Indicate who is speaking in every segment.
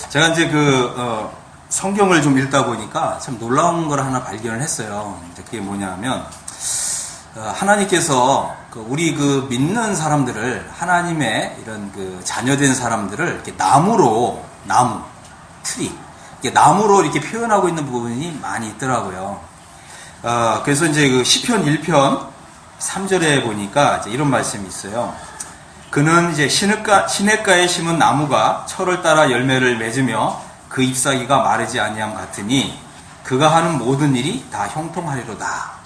Speaker 1: 제가 이제 성경을 좀 읽다 보니까 참 놀라운 걸 하나 발견을 했어요. 그게 뭐냐면, 하나님께서 우리 믿는 사람들을, 하나님의 이런 자녀된 사람들을 이렇게 나무, 트리, 이렇게 나무로 이렇게 표현하고 있는 부분이 많이 있더라고요. 그래서 이제 시편 1편 3절에 보니까 이제 이런 말씀이 있어요. 그는 이제 시냇가에 심은 나무가 철을 따라 열매를 맺으며 그 잎사귀가 마르지 아니함 같으니 그가 하는 모든 일이 다 형통하리로다.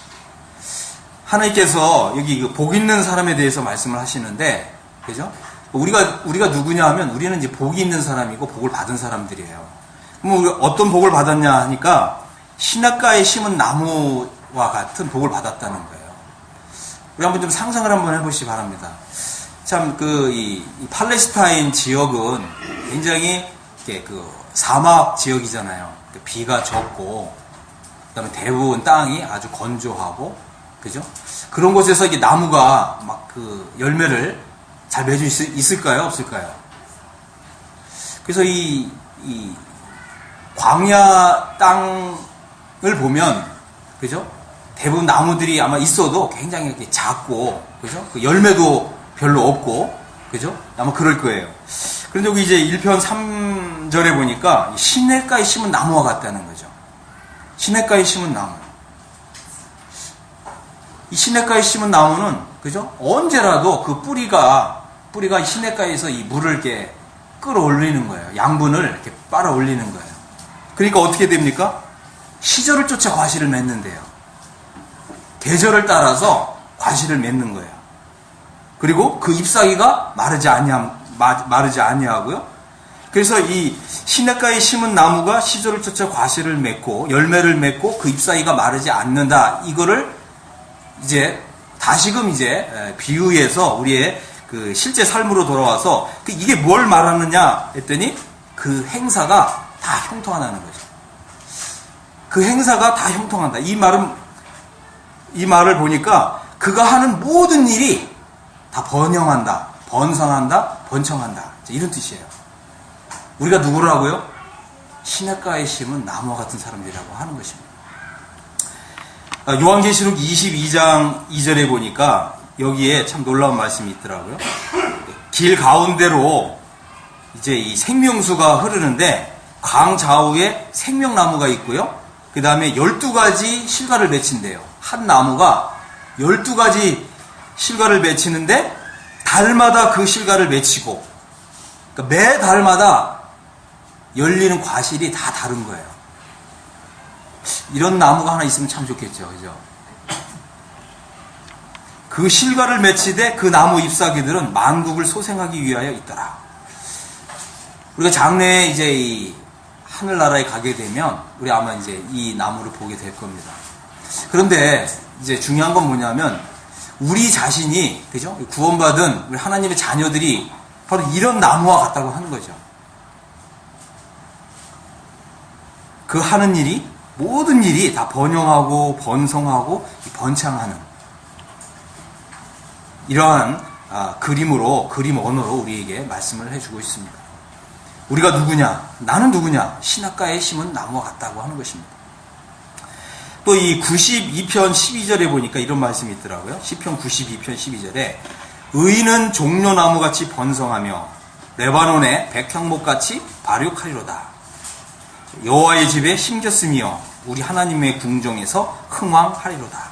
Speaker 1: 하나님께서 여기 복 있는 사람에 대해서 말씀을 하시는데, 그죠? 우리가 누구냐 하면 우리는 이제 복이 있는 사람이고 복을 받은 사람들이에요. 그럼 우리가 어떤 복을 받았냐 하니까 시냇가에 심은 나무와 같은 복을 받았다는 거예요. 우리 한번 좀 상상을 한번 해보시기 바랍니다. 참 이 팔레스타인 지역은 굉장히 사막 지역이잖아요. 비가 적고, 그다음에 대부분 땅이 아주 건조하고, 그죠? 그런 곳에서 이게 나무가 막 열매를 잘 맺을 수 있을까요? 없을까요? 그래서 이 광야 땅을 보면, 그죠? 대부분 나무들이 아마 있어도 굉장히 이렇게 작고, 그죠? 열매도 별로 없고, 그죠? 아마 그럴 거예요. 그런데 여기 이제 1편 3절에 보니까 시냇가에 심은 나무와 같다는 거죠. 시냇가에 심은 나무. 이 시냇가에 심은 나무는, 그죠? 언제라도 그 뿌리가 시냇가에서 이 물을 이렇게 끌어올리는 거예요. 양분을 이렇게 빨아올리는 거예요. 그러니까 어떻게 됩니까? 시절을 쫓아 과실을 맺는데요. 계절을 따라서 과실을 맺는 거예요. 그리고 그 잎사귀가 마르지 아니하고요. 그래서 이 시냇가에 심은 나무가 시절을 쫓아 과실을 맺고 열매를 맺고 그 잎사귀가 마르지 않는다. 이거를 이제 다시금 이제 비유해서 우리의 실제 삶으로 돌아와서 이게 뭘 말하느냐 했더니 그 행사가 다 형통하다는 거죠. 그 행사가 다 형통한다. 이 말을 보니까 그가 하는 모든 일이 다 번영한다, 번성한다, 번창한다. 이런 뜻이에요. 우리가 누구라고요? 시냇가에 심은 나무와 같은 사람들이라고 하는 것입니다. 요한계시록 22장 2절에 보니까 여기에 참 놀라운 말씀이 있더라고요. 길 가운데로 이제 이 생명수가 흐르는데 강 좌우에 생명나무가 있고요. 그 다음에 12가지 실과를 맺힌대요. 한 나무가 12가지 실과를 맺히는데 달마다 그 실과를 맺히고, 그러니까 매 달마다 열리는 과실이 다 다른 거예요. 이런 나무가 하나 있으면 참 좋겠죠. 그죠? 그 실과를 맺히되 그 나무 잎사귀들은 만국을 소생하기 위하여 있더라. 우리가 장래에 이제 이 하늘나라에 가게 되면 우리 아마 이제 이 나무를 보게 될 겁니다. 그런데 이제 중요한 건 뭐냐면 우리 자신이, 그죠? 구원받은 우리 하나님의 자녀들이 바로 이런 나무와 같다고 하는 거죠. 그 하는 일이, 모든 일이 다 번영하고 번성하고 번창하는 이러한 그림 언어로 우리에게 말씀을 해주고 있습니다. 우리가 누구냐? 나는 누구냐? 시냇가에 심은 나무와 같다고 하는 것입니다. 또 이 92편 12절에 보니까 이런 말씀이 있더라고요. 시편 92편 12절에 의인은 종려나무같이 번성하며 레바논의 백향목같이 발육하리로다. 여호와의 집에 심겼으며 우리 하나님의 궁정에서 흥왕하리로다.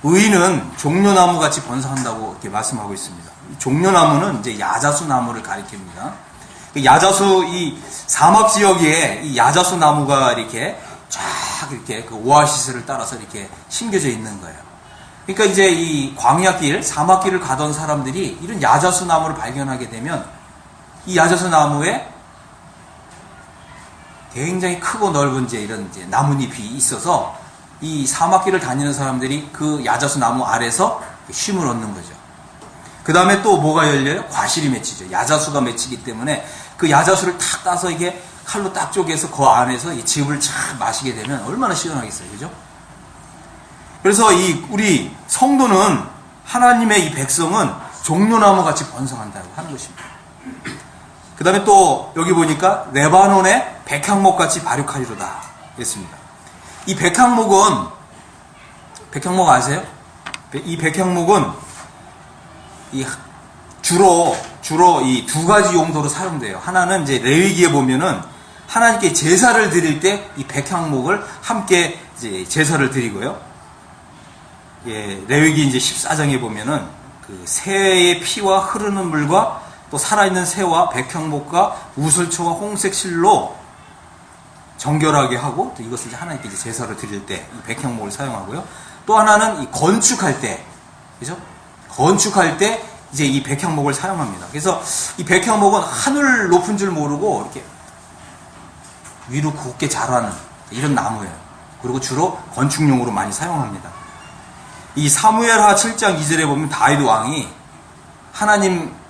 Speaker 1: 의인은 종려나무같이 번성한다고 이렇게 말씀하고 있습니다. 종려나무는 이제 야자수 나무를 가리킵니다. 야자수, 이 사막 지역에 이 야자수 나무가 이렇게 쫙 이렇게 오아시스를 따라서 이렇게 심겨져 있는 거예요. 그러니까 이제 이 광야길, 사막길을 가던 사람들이 이런 야자수 나무를 발견하게 되면 이 야자수 나무에 굉장히 크고 넓은 이런 나뭇잎이 있어서 이 사막길을 다니는 사람들이 그 야자수 나무 아래서 쉼을 얻는 거죠. 그 다음에 또 뭐가 열려요? 과실이 맺히죠. 야자수가 맺히기 때문에 그 야자수를 탁 따서 이게 칼로 딱 쪼개서 그 안에서 이 즙을 쫙 마시게 되면 얼마나 시원하겠어요. 그죠? 그래서 우리 성도는, 하나님의 이 백성은 종려나무 같이 번성한다고 하는 것입니다. 그 다음에 또 여기 보니까 레바논의 백향목같이 발육하리로다 했습니다. 이 백향목은, 백향목 아세요? 이 백향목은 주로 이 두 가지 용도로 사용돼요. 하나는 이제 레위기에 보면은 하나님께 제사를 드릴 때 이 백향목을 함께 이제 제사를 드리고요. 예, 레위기 이제 14장에 보면은 그 새의 피와 흐르는 물과 또 살아있는 새와 백향목과 우슬초와 홍색 실로 정결하게 하고, 또 이것을 이제 하나님께 이제 제사를 드릴 때 이 백향목을 사용하고요. 또 하나는 이 건축할 때, 그죠? 건축할 때 이제 이 백향목을 사용합니다. 그래서 이 백향목은 하늘 높은 줄 모르고 이렇게 위로 곱게 자라는 이런 나무예요. 그리고 주로 건축용으로 많이 사용합니다. 이 사무엘하 7장 2절에 보면 다윗 왕이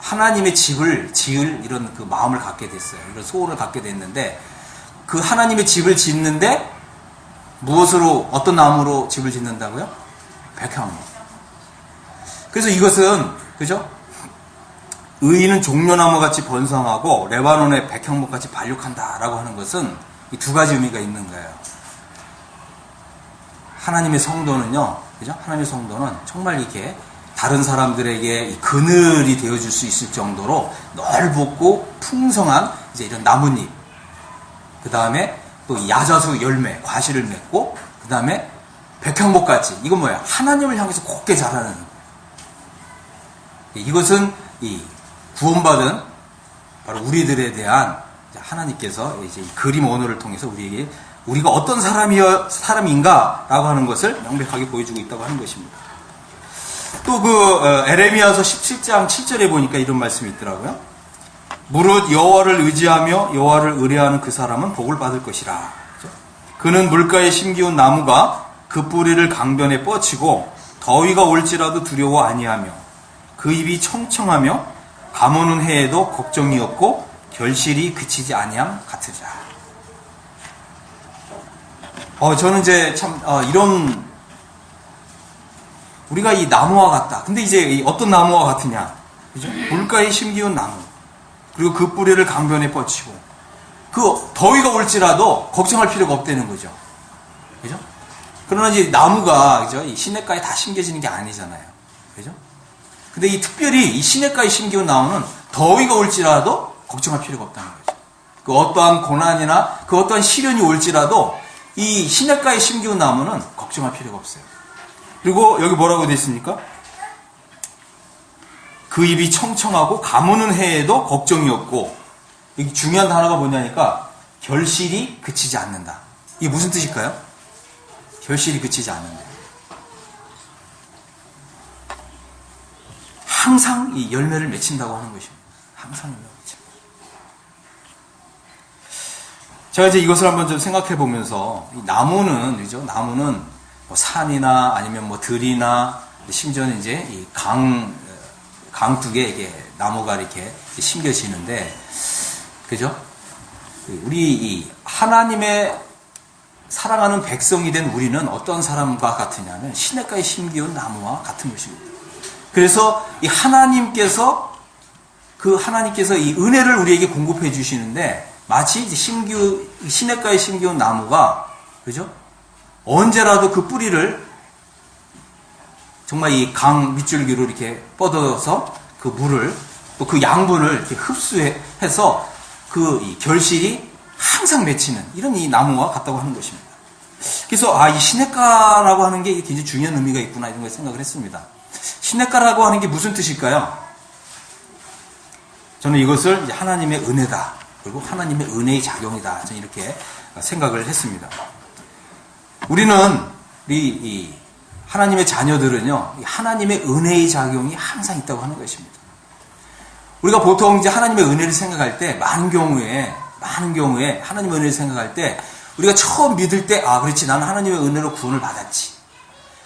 Speaker 1: 하나님의 집을 지을 이런 그 마음을 갖게 됐어요. 이런 소원을 갖게 됐는데, 그 하나님의 집을 짓는데 무엇으로, 어떤 나무로 집을 짓는다고요? 백향목. 그래서 이것은, 그죠? 의인은 종려나무 같이 번성하고 레바논의 백향목 같이 발육한다라고 하는 것은 이 두 가지 의미가 있는 거예요. 하나님의 성도는요, 그죠? 하나님의 성도는 정말 이렇게 다른 사람들에게 이 그늘이 되어줄 수 있을 정도로 넓고 풍성한 이제 이런 나뭇잎, 그 다음에 또 야자수 열매, 과실을 맺고, 그 다음에 백향목 같이, 이건 뭐야? 하나님을 향해서 곱게 자라는. 이것은 이 구원받은 바로 우리들에 대한 하나님께서 이제 이 그림 언어를 통해서 우리에게 우리가 어떤 사람인가라고 하는 것을 명백하게 보여주고 있다고 하는 것입니다. 또 에레미야서 17장 7절에 보니까 이런 말씀이 있더라고요. 무릇 여호와를 의지하며 여호와를 의뢰하는 그 사람은 복을 받을 것이라. 그는 물가에 심기운 나무가 그 뿌리를 강변에 뻗치고 더위가 올지라도 두려워 아니하며 그 입이 청청하며 감오는 해에도 걱정이 없고 결실이 그치지 아니함 같으리라. 저는 이제 참 이런, 우리가 이 나무와 같다. 근데 이제 어떤 나무와 같으냐? 그죠? 물가에 심기운 나무. 그리고 그 뿌리를 강변에 뻗치고, 그 더위가 올지라도 걱정할 필요가 없다는 거죠. 그죠? 그러나 이제 나무가, 그죠? 이 시냇가에 다 심겨지는 게 아니잖아요. 그죠? 근데 이 특별히 이 시냇가에 심기운 나무는 더위가 올지라도 걱정할 필요가 없다는 거죠. 그 어떠한 고난이나 그 어떠한 시련이 올지라도 이 시냇가에 심기운 나무는 걱정할 필요가 없어요. 그리고 여기 뭐라고 되어 있습니까? 그 입이 청청하고 가무는 해에도 걱정이 없고, 여기 중요한 단어가 뭐냐니까 결실이 그치지 않는다. 이게 무슨 뜻일까요? 결실이 그치지 않는다. 항상 이 열매를 맺힌다고 하는 것입니다. 항상 열매를 맺힌다. 제가 이제 이것을 한번 좀 생각해 보면서, 이 나무는, 그죠? 나무는 뭐 산이나 아니면 뭐 들이나 심지어는 이제 이 강둑에 이게 나무가 이렇게 심겨지는데, 그죠? 우리 이 하나님의 사랑하는 백성이 된 우리는 어떤 사람과 같으냐면 시냇가에 심기운 나무와 같은 것입니다. 그래서 이 하나님께서 이 은혜를 우리에게 공급해 주시는데, 마치 이제 시냇가에 심기운 나무가, 그죠? 언제라도 그 뿌리를 정말 이 강 밑줄기로 이렇게 뻗어서 그 물을, 또 그 양분을 이렇게 흡수해서 그 이 결실이 항상 맺히는 이런 이 나무와 같다고 하는 것입니다. 그래서 이 시냇가라고 하는 게 굉장히 중요한 의미가 있구나, 이런 걸 생각을 했습니다. 시냇가라고 하는 게 무슨 뜻일까요? 저는 이것을 이제 하나님의 은혜다, 그리고 하나님의 은혜의 작용이다, 저는 이렇게 생각을 했습니다. 우리는 이 하나님의 자녀들은요, 하나님의 은혜의 작용이 항상 있다고 하는 것입니다. 우리가 보통 이제 하나님의 은혜를 생각할 때 많은 경우에 하나님의 은혜를 생각할 때 우리가 처음 믿을 때, 그렇지, 나는 하나님의 은혜로 구원을 받았지.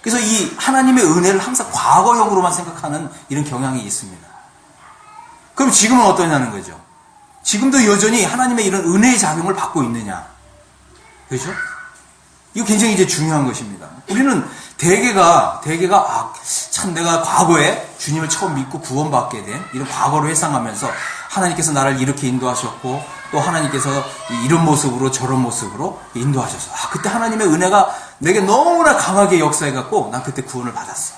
Speaker 1: 그래서 이 하나님의 은혜를 항상 과거형으로만 생각하는 이런 경향이 있습니다. 그럼 지금은 어떠냐는 거죠. 지금도 여전히 하나님의 이런 은혜의 작용을 받고 있느냐. 그렇죠? 이거 굉장히 이제 중요한 것입니다. 우리는 대개가 참 내가 과거에 주님을 처음 믿고 구원받게 된 이런 과거를 회상하면서 하나님께서 나를 이렇게 인도하셨고 또 하나님께서 이런 모습으로 저런 모습으로 인도하셨어. 그때 하나님의 은혜가 내게 너무나 강하게 역사해갖고 난 그때 구원을 받았어.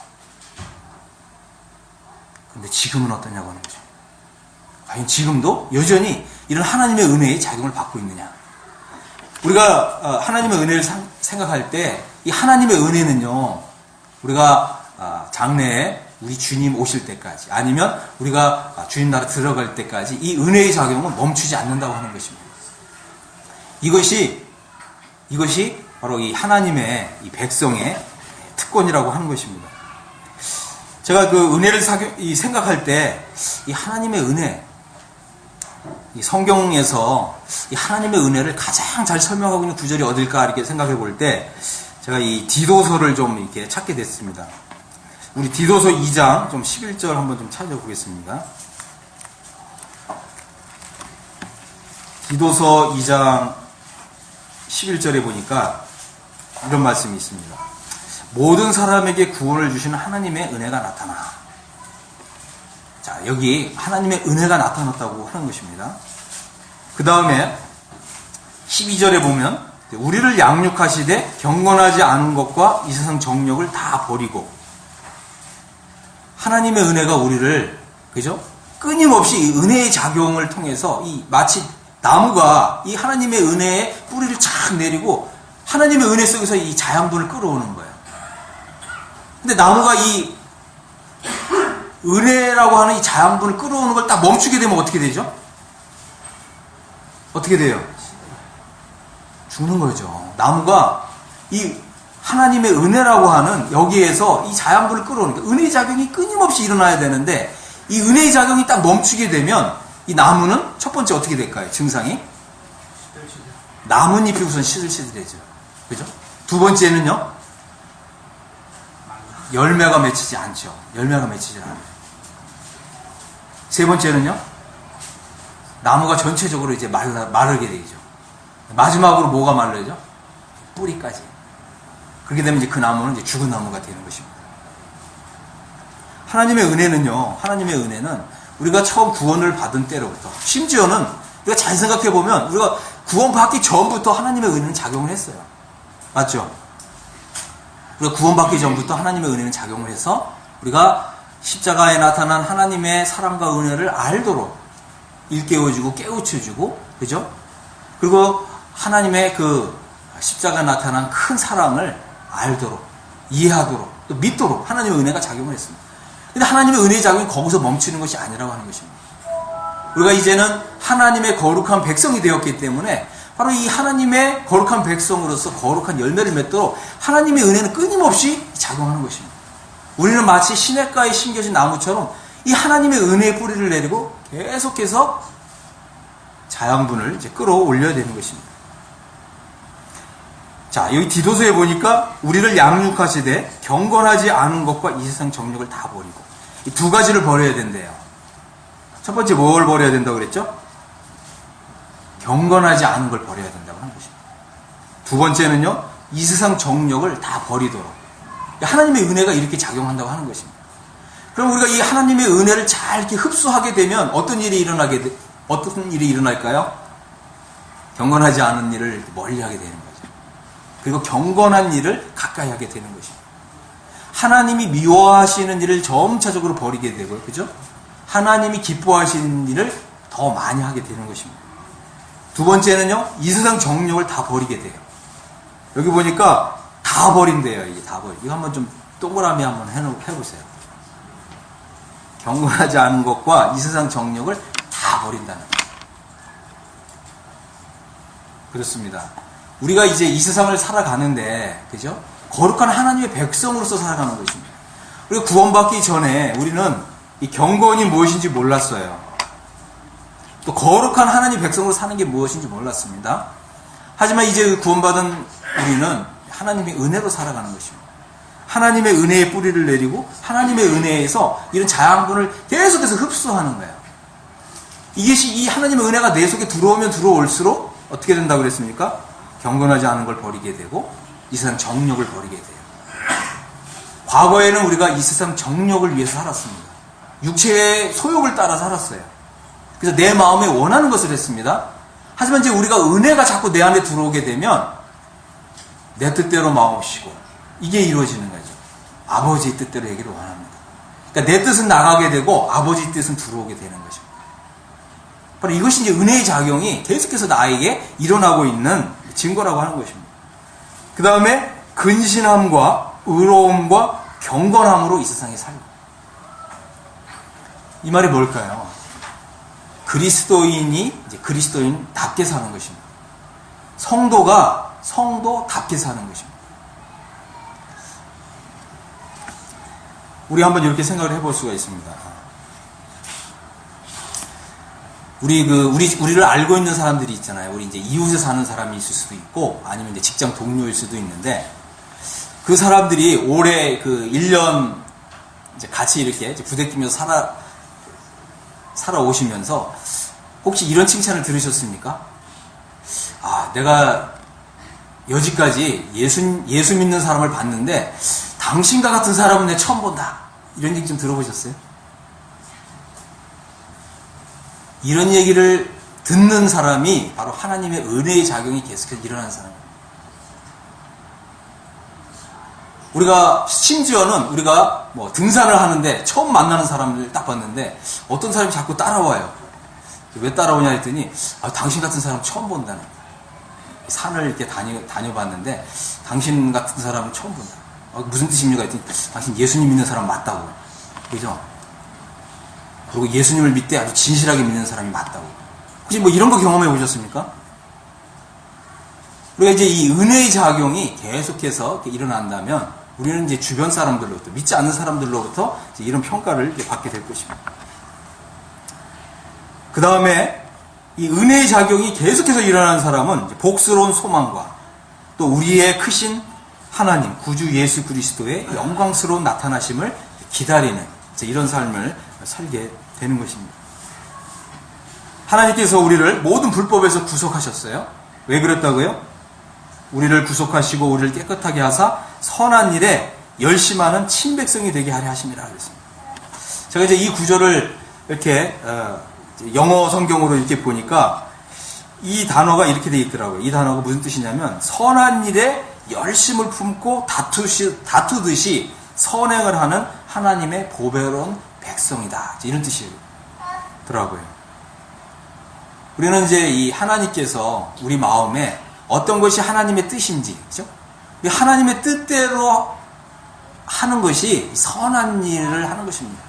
Speaker 1: 근데 지금은 어떠냐고 하는 거죠. 과연 지금도 여전히 이런 하나님의 은혜의 작용을 받고 있느냐. 우리가 하나님의 은혜를 생각할 때 이 하나님의 은혜는요, 우리가 장래에 우리 주님 오실 때까지 아니면 우리가 주님 나라 들어갈 때까지 이 은혜의 작용은 멈추지 않는다고 하는 것입니다. 이것이 바로 이 하나님의 이 백성의 특권이라고 하는 것입니다. 제가 그 은혜를 생각할 때 이 하나님의 은혜, 이 성경에서 이 하나님의 은혜를 가장 잘 설명하고 있는 구절이 어딜까 이렇게 생각해 볼 때 제가 이 디도서를 좀 이렇게 찾게 됐습니다. 우리 디도서 2장 좀 11절 한번 좀 찾아보겠습니다. 디도서 2장 11절에 보니까 이런 말씀이 있습니다. 모든 사람에게 구원을 주시는 하나님의 은혜가 나타나. 자, 여기 하나님의 은혜가 나타났다고 하는 것입니다. 그 다음에 12절에 보면 우리를 양육하시되 경건하지 않은 것과 이 세상 정욕을 다 버리고 하나님의 은혜가 우리를 그죠? 끊임없이 이 은혜의 작용을 통해서 이 마치 나무가 이 하나님의 은혜에 뿌리를 착 내리고 하나님의 은혜 속에서 이 자양분을 끌어오는 거예요. 근데 나무가 이 은혜라고 하는 이 자양분을 끌어오는 걸 딱 멈추게 되면 어떻게 되죠? 어떻게 돼요? 죽는 거죠. 나무가 이 하나님의 은혜라고 하는 여기에서 이 자양분을 끌어오니까 은혜의 작용이 끊임없이 일어나야 되는데 이 은혜의 작용이 딱 멈추게 되면 이 나무는 첫 번째 어떻게 될까요? 증상이? 나뭇잎이 우선 시들시들해져요. 그죠? 두 번째는요? 열매가 맺히지 않죠. 열매가 맺히지 않아요. 세 번째는요? 나무가 전체적으로 이제 마르게 되죠. 마지막으로 뭐가 말라죠? 뿌리까지. 그렇게 되면 이제 그 나무는 이제 죽은 나무가 되는 것입니다. 하나님의 은혜는 우리가 처음 구원을 받은 때로부터, 심지어는 우리가 잘 생각해 보면 우리가 구원받기 전부터 하나님의 은혜는 작용을 했어요. 맞죠? 우리가 구원받기 전부터 하나님의 은혜는 작용을 해서 우리가 십자가에 나타난 하나님의 사랑과 은혜를 알도록 일깨워주고 깨우쳐주고, 그죠? 그리고 하나님의 그 십자가에 나타난 큰 사랑을 알도록, 이해하도록, 또 믿도록 하나님의 은혜가 작용을 했습니다. 근데 하나님의 은혜의 작용이 거기서 멈추는 것이 아니라고 하는 것입니다. 우리가 이제는 하나님의 거룩한 백성이 되었기 때문에 바로 이 하나님의 거룩한 백성으로서 거룩한 열매를 맺도록 하나님의 은혜는 끊임없이 작용하는 것입니다. 우리는 마치 시냇가에 심겨진 나무처럼 이 하나님의 은혜의 뿌리를 내리고 계속해서 자양분을 이제 끌어올려야 되는 것입니다. 자, 여기 디도서에 보니까 우리를 양육하시되 경건하지 않은 것과 이 세상 정욕을 다 버리고 이 두 가지를 버려야 된대요. 첫 번째 뭘 버려야 된다고 그랬죠? 경건하지 않은 걸 버려야 된다고 하는 것입니다. 두 번째는요, 이 세상 정욕을 다 버리도록. 하나님의 은혜가 이렇게 작용한다고 하는 것입니다. 그럼 우리가 이 하나님의 은혜를 잘 이렇게 흡수하게 되면 어떤 일이 일어날까요? 경건하지 않은 일을 멀리 하게 되는 거죠. 그리고 경건한 일을 가까이 하게 되는 것입니다. 하나님이 미워하시는 일을 점차적으로 버리게 되고요. 그죠? 하나님이 기뻐하시는 일을 더 많이 하게 되는 것입니다. 두 번째는요, 이 세상 정욕을 다 버리게 돼요. 여기 보니까 다 버린대요. 이게 다 버려. 이거 한번 좀 동그라미 한번 해보세요. 경건하지 않은 것과 이 세상 정욕을 다 버린다는 거예요. 그렇습니다. 우리가 이제 이 세상을 살아가는데, 그죠? 거룩한 하나님의 백성으로서 살아가는 것입니다. 우리가 구원받기 전에 우리는 이 경건이 무엇인지 몰랐어요. 또 거룩한 하나님 백성으로 사는 게 무엇인지 몰랐습니다. 하지만 이제 구원받은 우리는 하나님의 은혜로 살아가는 것입니다. 하나님의 은혜의 뿌리를 내리고 하나님의 은혜에서 이런 자양분을 계속해서 흡수하는 거예요. 이것이 이 하나님의 은혜가 내 속에 들어오면 들어올수록 어떻게 된다고 그랬습니까? 경건하지 않은 걸 버리게 되고 이 세상 정욕을 버리게 돼요. 과거에는 우리가 이 세상 정욕을 위해서 살았습니다. 육체의 소욕을 따라 살았어요. 그래서 내 마음에 원하는 것을 했습니다. 하지만 이제 우리가 은혜가 자꾸 내 안에 들어오게 되면 내 뜻대로 마옵시고 이게 이루어지는 거죠. 아버지의 뜻대로 얘기를 원합니다. 그러니까 내 뜻은 나가게 되고 아버지 뜻은 들어오게 되는 거죠. 바로 이것이 이제 은혜의 작용이 계속해서 나에게 일어나고 있는 증거라고 하는 것입니다. 그 다음에 근신함과 의로움과 경건함으로 이 세상에 살고. 이 말이 뭘까요? 그리스도인이 이제 그리스도인답게 사는 것입니다. 성도가 성도답게 사는 것입니다. 우리 한번 이렇게 생각을 해볼 수가 있습니다. 우리를 알고 있는 사람들이 있잖아요. 우리 이제 이웃에 사는 사람이 있을 수도 있고, 아니면 이제 직장 동료일 수도 있는데, 그 사람들이 올해 1년 이제 같이 이렇게 부대끼면서 살아오시면서, 혹시 이런 칭찬을 들으셨습니까? 아, 내가 여지까지 예수 믿는 사람을 봤는데, 당신과 같은 사람은 내가 처음 본다. 이런 얘기 좀 들어보셨어요? 이런 얘기를 듣는 사람이 바로 하나님의 은혜의 작용이 계속해서 일어나는 사람입니다. 심지어는 우리가 등산을 하는데 처음 만나는 사람을 딱 봤는데 어떤 사람이 자꾸 따라와요. 왜 따라오냐 했더니 당신 같은 사람 처음 본다는 거예요. 산을 이렇게 다녀봤는데 당신 같은 사람은 처음 본다. 무슨 뜻입니까? 했더니 당신 예수님 믿는 사람 맞다고. 그죠? 그리고 예수님을 믿되 아주 진실하게 믿는 사람이 맞다고. 혹시 이런 거 경험해 보셨습니까? 우리가 이제 이 은혜의 작용이 계속해서 이렇게 일어난다면 우리는 이제 주변 사람들로부터, 믿지 않는 사람들로부터 이제 이런 평가를 받게 될 것입니다. 그 다음에 이 은혜의 작용이 계속해서 일어나는 사람은 이제 복스러운 소망과 또 우리의 크신 하나님, 구주 예수 그리스도의 영광스러운 나타나심을 기다리는 이런 삶을 살게 되는 것입니다. 하나님께서 우리를 모든 불법에서 구속하셨어요. 왜 그랬다고요? 우리를 구속하시고 우리를 깨끗하게 하사 선한 일에 열심하는 친백성이 되게 하려 하심이라 그랬습니다. 제가 이제 이 구절을 이렇게 영어 성경으로 이렇게 보니까 이 단어가 이렇게 되어 있더라고요. 이 단어가 무슨 뜻이냐면 선한 일에 열심을 품고 다투듯이 선행을 하는 하나님의 보배로운 백성이다. 이런 뜻이더라고요. 우리는 이제 이 하나님께서 우리 마음에 어떤 것이 하나님의 뜻인지, 그죠? 하나님의 뜻대로 하는 것이 선한 일을 하는 것입니다.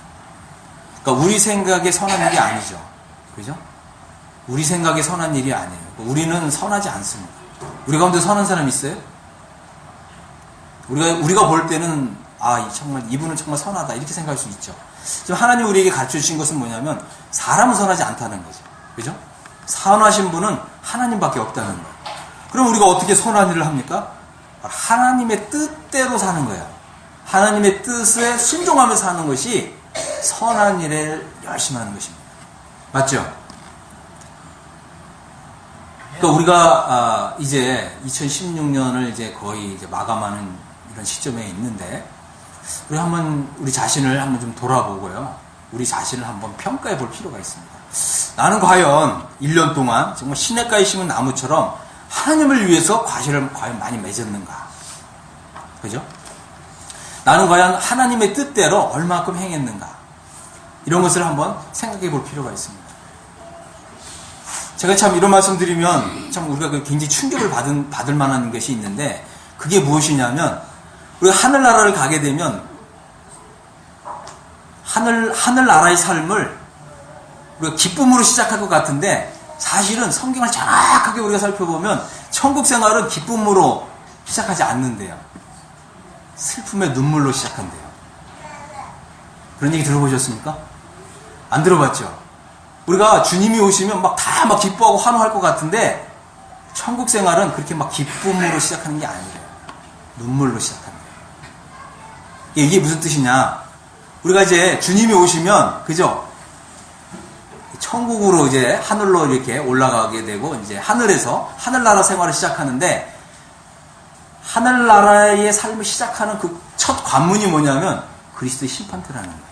Speaker 1: 그러니까 우리 생각에 선한 일이 아니죠. 그죠? 우리 생각에 선한 일이 아니에요. 우리는 선하지 않습니다. 우리 가운데 선한 사람 있어요? 우리가 볼 때는 정말 이분은 정말 선하다 이렇게 생각할 수 있죠. 지금 하나님 우리에게 가르쳐 주신 것은 뭐냐면 사람은 선하지 않다는 거죠. 그죠? 선하신 분은 하나님밖에 없다는 거예요. 그럼 우리가 어떻게 선한 일을 합니까? 하나님의 뜻대로 사는 거예요. 하나님의 뜻에 순종하며 사는 것이 선한 일에 열심하는 것입니다. 맞죠? 그러니까 우리가 이제 2016년을 이제 거의 이제 마감하는 이런 시점에 있는데 우리 자신을 한번 좀 돌아보고요. 우리 자신을 한번 평가해 볼 필요가 있습니다. 나는 과연 1년 동안 정말 시냇가에 심은 나무처럼 하나님을 위해서 과실을 과연 많이 맺었는가? 그죠? 나는 과연 하나님의 뜻대로 얼마큼 행했는가? 이런 것을 한번 생각해 볼 필요가 있습니다. 제가 참 이런 말씀 드리면 참 우리가 굉장히 충격을 받을 만한 것이 있는데 그게 무엇이냐면 우리가 하늘나라를 가게 되면 하늘나라의 삶을 우리가 기쁨으로 시작할 것 같은데 사실은 성경을 정확하게 우리가 살펴보면 천국 생활은 기쁨으로 시작하지 않는데요. 슬픔의 눈물로 시작한대요. 그런 얘기 들어보셨습니까? 안 들어봤죠? 우리가 주님이 오시면 다 기뻐하고 환호할 것 같은데 천국 생활은 그렇게 기쁨으로 시작하는 게 아니래요. 눈물로 시작하는 거예요. 이게 무슨 뜻이냐? 우리가 이제 주님이 오시면 그죠? 천국으로 이제 하늘로 이렇게 올라가게 되고 이제 하늘에서 하늘나라 생활을 시작하는데 하늘나라의 삶을 시작하는 그 첫 관문이 뭐냐면 그리스도의 심판대라는 거예요.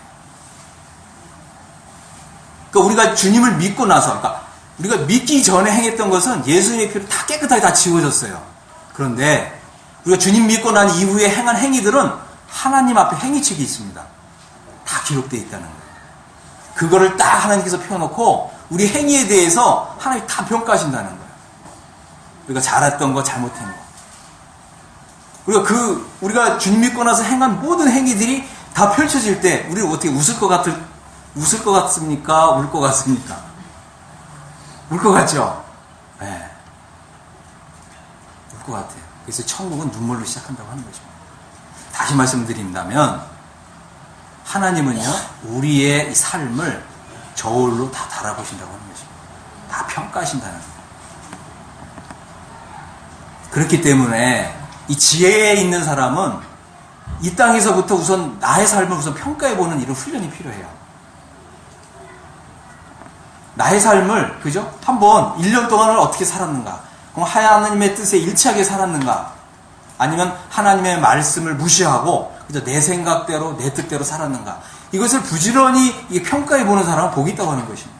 Speaker 1: 그러니까 우리가 주님을 믿고 나서, 그러니까 우리가 믿기 전에 행했던 것은 예수님의 피로 다 깨끗하게 다 지워졌어요. 그런데 우리가 주님 믿고 난 이후에 행한 행위들은 하나님 앞에 행위책이 있습니다. 다 기록되어 있다는 거예요. 그거를 딱 하나님께서 펴놓고 우리 행위에 대해서 하나님이 다 평가하신다는 거예요. 우리가 잘했던 거, 잘못한 거. 우리가 주님 믿고 나서 행한 모든 행위들이 다 펼쳐질 때, 우리는 어떻게 웃을 것 같습니까? 울 것 같습니까? 울 것 같죠? 네. 울 것 같아요. 그래서 천국은 눈물로 시작한다고 하는 것입니다. 다시 말씀드린다면, 하나님은요, 우리의 이 삶을 저울로 다 달아보신다고 하는 것입니다. 다 평가하신다는 거예요. 그렇기 때문에, 이 지혜에 있는 사람은 이 땅에서부터 우선 나의 삶을 우선 평가해보는 이런 훈련이 필요해요. 나의 삶을, 그죠? 한번 1년 동안을 어떻게 살았는가? 그럼 하나님의 뜻에 일치하게 살았는가? 아니면 하나님의 말씀을 무시하고, 그죠? 내 생각대로, 내 뜻대로 살았는가? 이것을 부지런히 평가해보는 사람은 복이 있다고 하는 것입니다.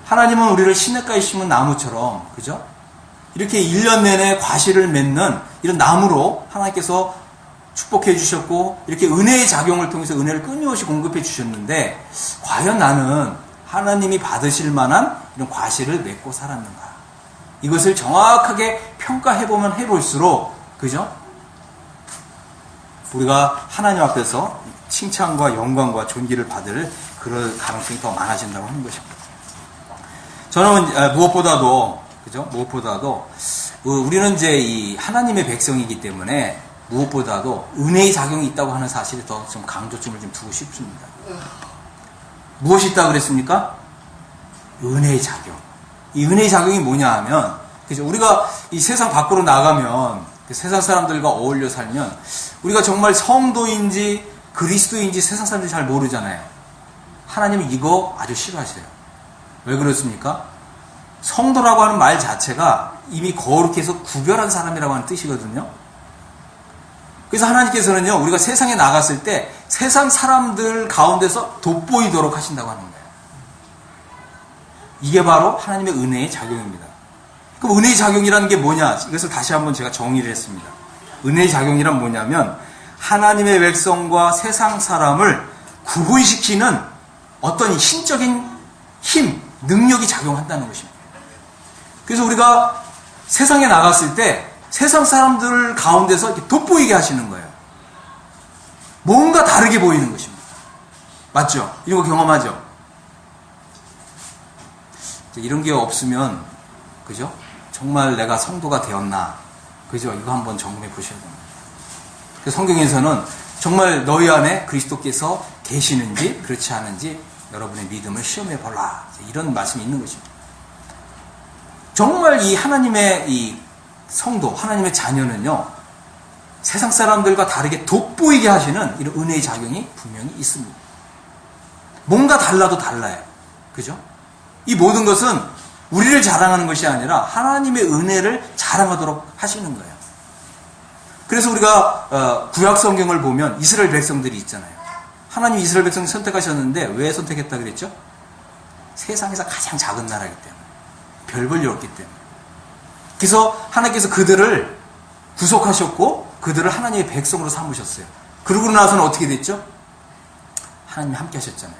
Speaker 1: 하나님은 우리를 시냇가에 심은 나무처럼, 그죠? 이렇게 1년 내내 과실을 맺는 이런 나무로 하나님께서 축복해 주셨고, 이렇게 은혜의 작용을 통해서 은혜를 끊임없이 공급해 주셨는데, 과연 나는 하나님이 받으실 만한 이런 과실을 맺고 살았는가? 이것을 정확하게 평가해보면 해볼수록, 그죠? 우리가 하나님 앞에서 칭찬과 영광과 존귀를 받을 그럴 가능성이 더 많아진다고 하는 것입니다. 저는 무엇보다도, 그죠? 무엇보다도, 우리는 이제 이 하나님의 백성이기 때문에 무엇보다도 은혜의 작용이 있다고 하는 사실에 더 좀 강조점을 좀 두고 싶습니다. 무엇이 있다고 그랬습니까? 은혜의 작용. 이 은혜의 작용이 뭐냐 하면, 그죠? 우리가 이 세상 밖으로 나가면, 그 세상 사람들과 어울려 살면, 우리가 정말 성도인지 그리스도인지 세상 사람들이 잘 모르잖아요. 하나님은 이거 아주 싫어하세요. 왜 그렇습니까? 성도라고 하는 말 자체가 이미 거룩해서 구별한 사람이라고 하는 뜻이거든요. 그래서 하나님께서는요, 우리가 세상에 나갔을 때 세상 사람들 가운데서 돋보이도록 하신다고 하는 거예요. 이게 바로 하나님의 은혜의 작용입니다. 그럼 은혜의 작용이라는 게 뭐냐? 이것을 다시 한번 제가 정의를 했습니다. 은혜의 작용이란 뭐냐면, 하나님의 백성과 세상 사람을 구분시키는 어떤 신적인 힘, 능력이 작용한다는 것입니다. 그래서 우리가 세상에 나갔을 때 세상 사람들 가운데서 이렇게 돋보이게 하시는 거예요. 뭔가 다르게 보이는 것입니다. 맞죠? 이런 거 경험하죠? 이런 게 없으면, 그죠? 정말 내가 성도가 되었나? 그죠? 이거 한번 점검해 보셔야 됩니다. 성경에서는 정말 너희 안에 그리스도께서 계시는지 그렇지 않은지 여러분의 믿음을 시험해 보라. 이런 말씀이 있는 것입니다. 정말 이 하나님의 이 성도, 하나님의 자녀는요, 세상 사람들과 다르게 돋보이게 하시는 이런 은혜의 작용이 분명히 있습니다. 뭔가 달라도 달라요. 그죠? 이 모든 것은 우리를 자랑하는 것이 아니라 하나님의 은혜를 자랑하도록 하시는 거예요. 그래서 우리가 구약 성경을 보면 이스라엘 백성들이 있잖아요. 하나님 이스라엘 백성 선택하셨는데 왜 선택했다 그랬죠? 세상에서 가장 작은 나라이기 때문에. 별 볼 일 없기 때문에. 그래서 하나님께서 그들을 구속하셨고 그들을 하나님의 백성으로 삼으셨어요. 그러고 나서는 어떻게 됐죠? 하나님이 함께 하셨잖아요.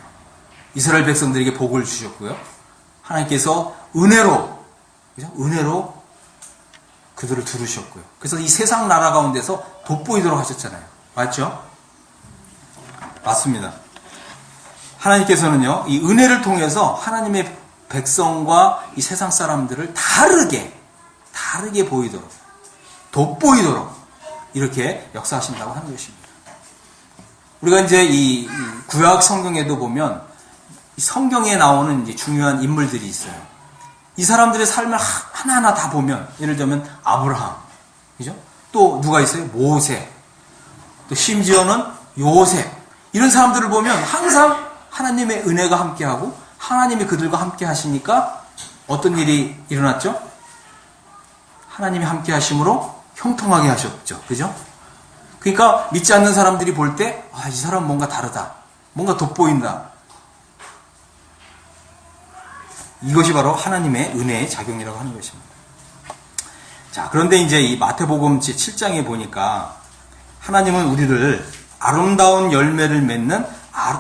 Speaker 1: 이스라엘 백성들에게 복을 주셨고요. 하나님께서 은혜로, 그죠? 은혜로 그들을 두르셨고요. 그래서 이 세상 나라 가운데서 돋보이도록 하셨잖아요. 맞죠? 맞습니다. 하나님께서는요, 이 은혜를 통해서 하나님의 백성과 이 세상 사람들을 다르게 보이도록, 돋보이도록 이렇게 역사하신다고 하는 것입니다. 우리가 이제 이 구약 성경에도 보면 성경에 나오는 이제 중요한 인물들이 있어요. 이 사람들의 삶을 하나하나 다 보면, 예를 들면 아브라함, 그죠? 또 누가 있어요? 모세, 또 심지어는 요셉, 이런 사람들을 보면 항상 하나님의 은혜가 함께하고 하나님이 그들과 함께 하시니까 어떤 일이 일어났죠? 하나님이 함께 하심으로 형통하게 하셨죠. 그죠? 그러니까 믿지 않는 사람들이 볼 때, 아, 이 사람 뭔가 다르다. 뭔가 돋보인다. 이것이 바로 하나님의 은혜의 작용이라고 하는 것입니다. 자, 그런데 이제 이 마태복음 7장에 보니까 하나님은 우리를 아름다운 열매를 맺는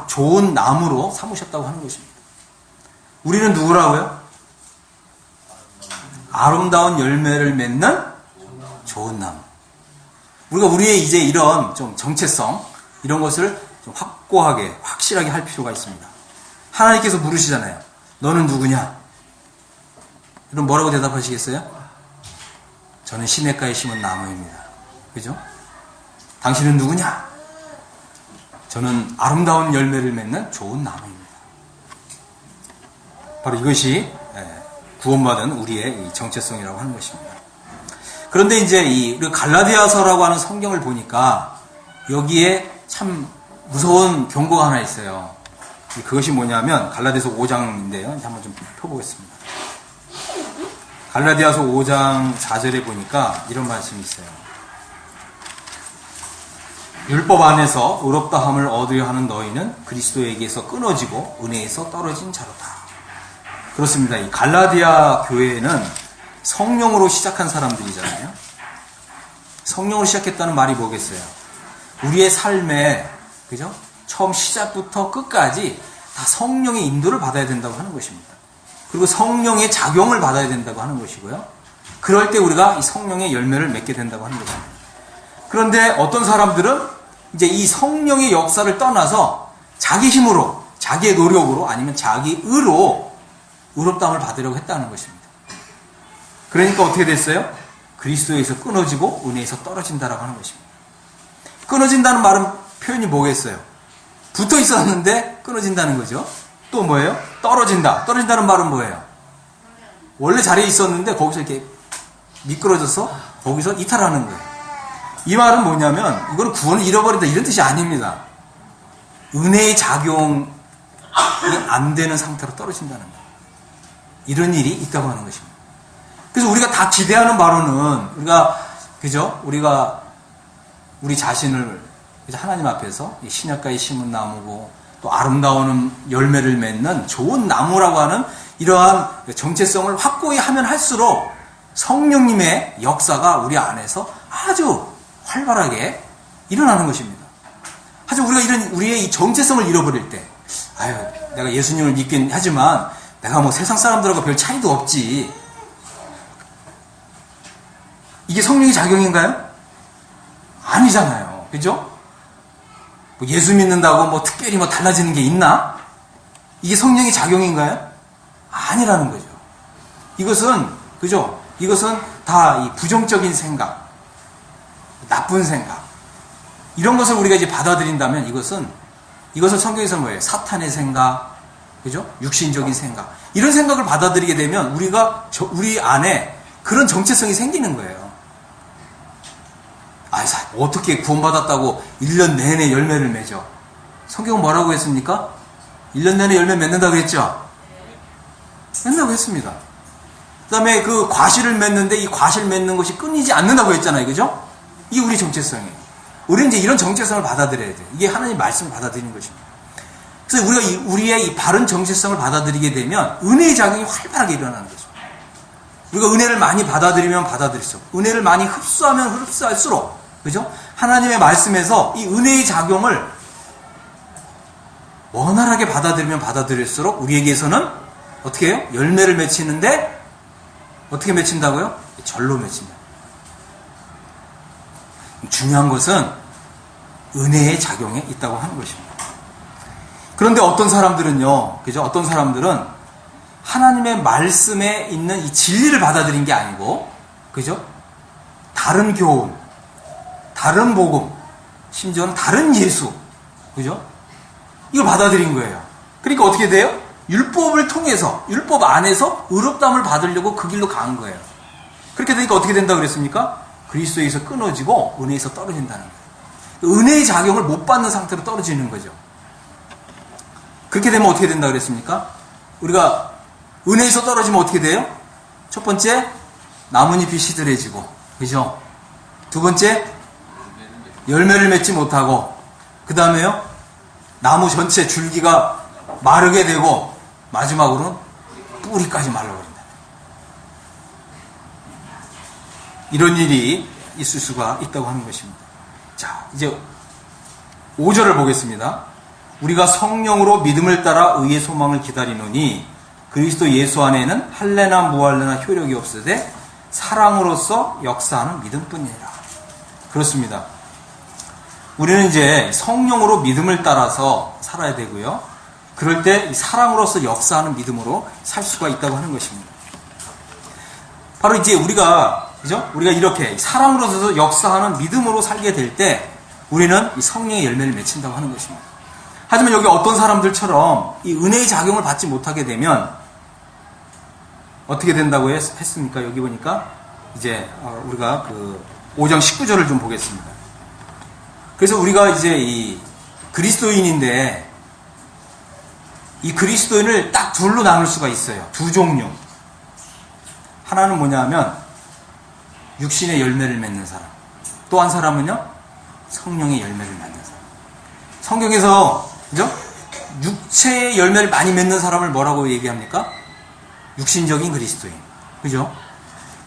Speaker 1: 좋은 나무로 삼으셨다고 하는 것입니다. 우리는 누구라고요? 아름다운 열매를 맺는 좋은 나무. 우리가 우리의 이제 이런 좀 정체성, 이런 것을 좀 확고하게, 확실하게 할 필요가 있습니다. 하나님께서 물으시잖아요. 너는 누구냐? 그럼 뭐라고 대답하시겠어요? 저는 시냇가에 심은 나무입니다. 그죠? 당신은 누구냐? 저는 아름다운 열매를 맺는 좋은 나무입니다. 바로 이것이 구원받은 우리의 정체성이라고 하는 것입니다. 그런데 이제 이 갈라디아서라고 하는 성경을 보니까 여기에 참 무서운 경고가 하나 있어요. 그것이 뭐냐면 갈라디아서 5장인데요. 한번 좀 펴보겠습니다. 갈라디아서 5장 4절에 보니까 이런 말씀이 있어요. 율법 안에서 의롭다함을 얻으려 하는 너희는 그리스도에게서 끊어지고 은혜에서 떨어진 자로다. 그렇습니다. 이 갈라디아 교회는 성령으로 시작한 사람들이잖아요. 성령으로 시작했다는 말이 뭐겠어요? 우리의 삶에, 그죠? 처음 시작부터 끝까지 다 성령의 인도를 받아야 된다고 하는 것입니다. 그리고 성령의 작용을 받아야 된다고 하는 것이고요. 그럴 때 우리가 이 성령의 열매를 맺게 된다고 하는 것입니다. 그런데 어떤 사람들은 이제 이 성령의 역사를 떠나서 자기 힘으로, 자기의 노력으로 아니면 자기 의로 의롭다함을 받으려고 했다는 것입니다. 그러니까 어떻게 됐어요? 그리스도에서 끊어지고 은혜에서 떨어진다라고 하는 것입니다. 끊어진다는 말은 표현이 뭐겠어요? 붙어 있었는데 끊어진다는 거죠. 또 뭐예요? 떨어진다. 떨어진다는 말은 뭐예요? 원래 자리에 있었는데 거기서 이렇게 미끄러져서 거기서 이탈하는 거예요. 이 말은 뭐냐면 이거는 구원을 잃어버린다 이런 뜻이 아닙니다. 은혜의 작용이 안 되는 상태로 떨어진다는 거예요. 이런 일이 있다고 하는 것입니다. 그래서 우리가 다 기대하는 바로는 우리가 우리 자신을 하나님 앞에서 시냇가에 심은 나무고 또 아름다운 열매를 맺는 좋은 나무라고 하는 이러한 정체성을 확고히 하면 할수록 성령님의 역사가 우리 안에서 아주 활발하게 일어나는 것입니다. 하지만 우리가 우리의 이 정체성을 잃어버릴 때, 내가 예수님을 믿긴 하지만 내가 뭐 세상 사람들하고 별 차이도 없지. 이게 성령의 작용인가요? 아니잖아요. 그죠? 뭐 예수 믿는다고 뭐 특별히 뭐 달라지는 게 있나? 이게 성령의 작용인가요? 아니라는 거죠. 이것은 다 이 부정적인 생각, 나쁜 생각, 이런 것을 우리가 이제 받아들인다면 이것을 성경에서 뭐예요? 사탄의 생각, 그죠? 육신적인 생각. 이런 생각을 받아들이게 되면 우리 안에 그런 정체성이 생기는 거예요. 어떻게 구원받았다고 1년 내내 열매를 맺어? 성경은 뭐라고 했습니까? 1년 내내 열매 맺는다고 했죠? 맺는다고 했습니다. 그 다음에 그 과실을 맺는데 이 과실 맺는 것이 끊이지 않는다고 했잖아요. 그죠? 이게 우리 정체성이에요. 우리는 이제 이런 정체성을 받아들여야 돼요. 이게 하나님의 말씀을 받아들이는 것입니다. 그래서 우리의 이 바른 정체성을 받아들이게 되면 은혜의 작용이 활발하게 일어나는 거죠. 우리가 은혜를 많이 받아들이면 받아들일수록, 은혜를 많이 흡수하면 흡수할수록, 그죠? 하나님의 말씀에서 이 은혜의 작용을 원활하게 받아들이면 받아들일수록 우리에게서는 어떻게 해요? 열매를 맺히는데 어떻게 맺힌다고요? 절로 맺힌다. 중요한 것은 은혜의 작용에 있다고 하는 것입니다. 그런데 어떤 사람들은요, 그죠? 어떤 사람들은 하나님의 말씀에 있는 이 진리를 받아들인 게 아니고, 그죠? 다른 교훈, 다른 복음, 심지어는 다른 예수, 그죠? 이걸 받아들인 거예요. 그러니까 어떻게 돼요? 율법을 통해서, 율법 안에서 의롭다함을 받으려고 그 길로 간 거예요. 그렇게 되니까 어떻게 된다고 그랬습니까? 그리스도에서 끊어지고 은혜에서 떨어진다는 거예요. 은혜의 작용을 못 받는 상태로 떨어지는 거죠. 그렇게 되면 어떻게 된다고 그랬습니까? 우리가 은혜에서 떨어지면 어떻게 돼요? 첫 번째, 나뭇잎이 시들해지고, 그죠? 두 번째, 열매를 맺지 못하고, 그 다음에요, 나무 전체 줄기가 마르게 되고, 마지막으로는 뿌리까지 말라버린다. 이런 일이 있을 수가 있다고 하는 것입니다. 자, 이제 5절을 보겠습니다. 우리가 성령으로 믿음을 따라 의의 소망을 기다리노니 그리스도 예수 안에는 할례나 무할례나 효력이 없으되 사랑으로서 역사하는 믿음뿐이니라. 그렇습니다. 우리는 이제 성령으로 믿음을 따라서 살아야 되고요. 그럴 때 사랑으로서 역사하는 믿음으로 살 수가 있다고 하는 것입니다. 바로 이제 우리가 이렇게 사랑으로서 역사하는 믿음으로 살게 될 때 우리는 이 성령의 열매를 맺힌다고 하는 것입니다. 하지만 여기 어떤 사람들처럼 이 은혜의 작용을 받지 못하게 되면 어떻게 된다고 했습니까? 여기 보니까 이제 우리가 그 5장 19절을 좀 보겠습니다. 그래서 우리가 이제 이 그리스도인인데 이 그리스도인을 딱 둘로 나눌 수가 있어요. 두 종류. 하나는 뭐냐면 육신의 열매를 맺는 사람. 또 한 사람은요, 성령의 열매를 맺는 사람. 성경에서 그죠? 육체의 열매를 많이 맺는 사람을 뭐라고 얘기합니까? 육신적인 그리스도인. 그죠?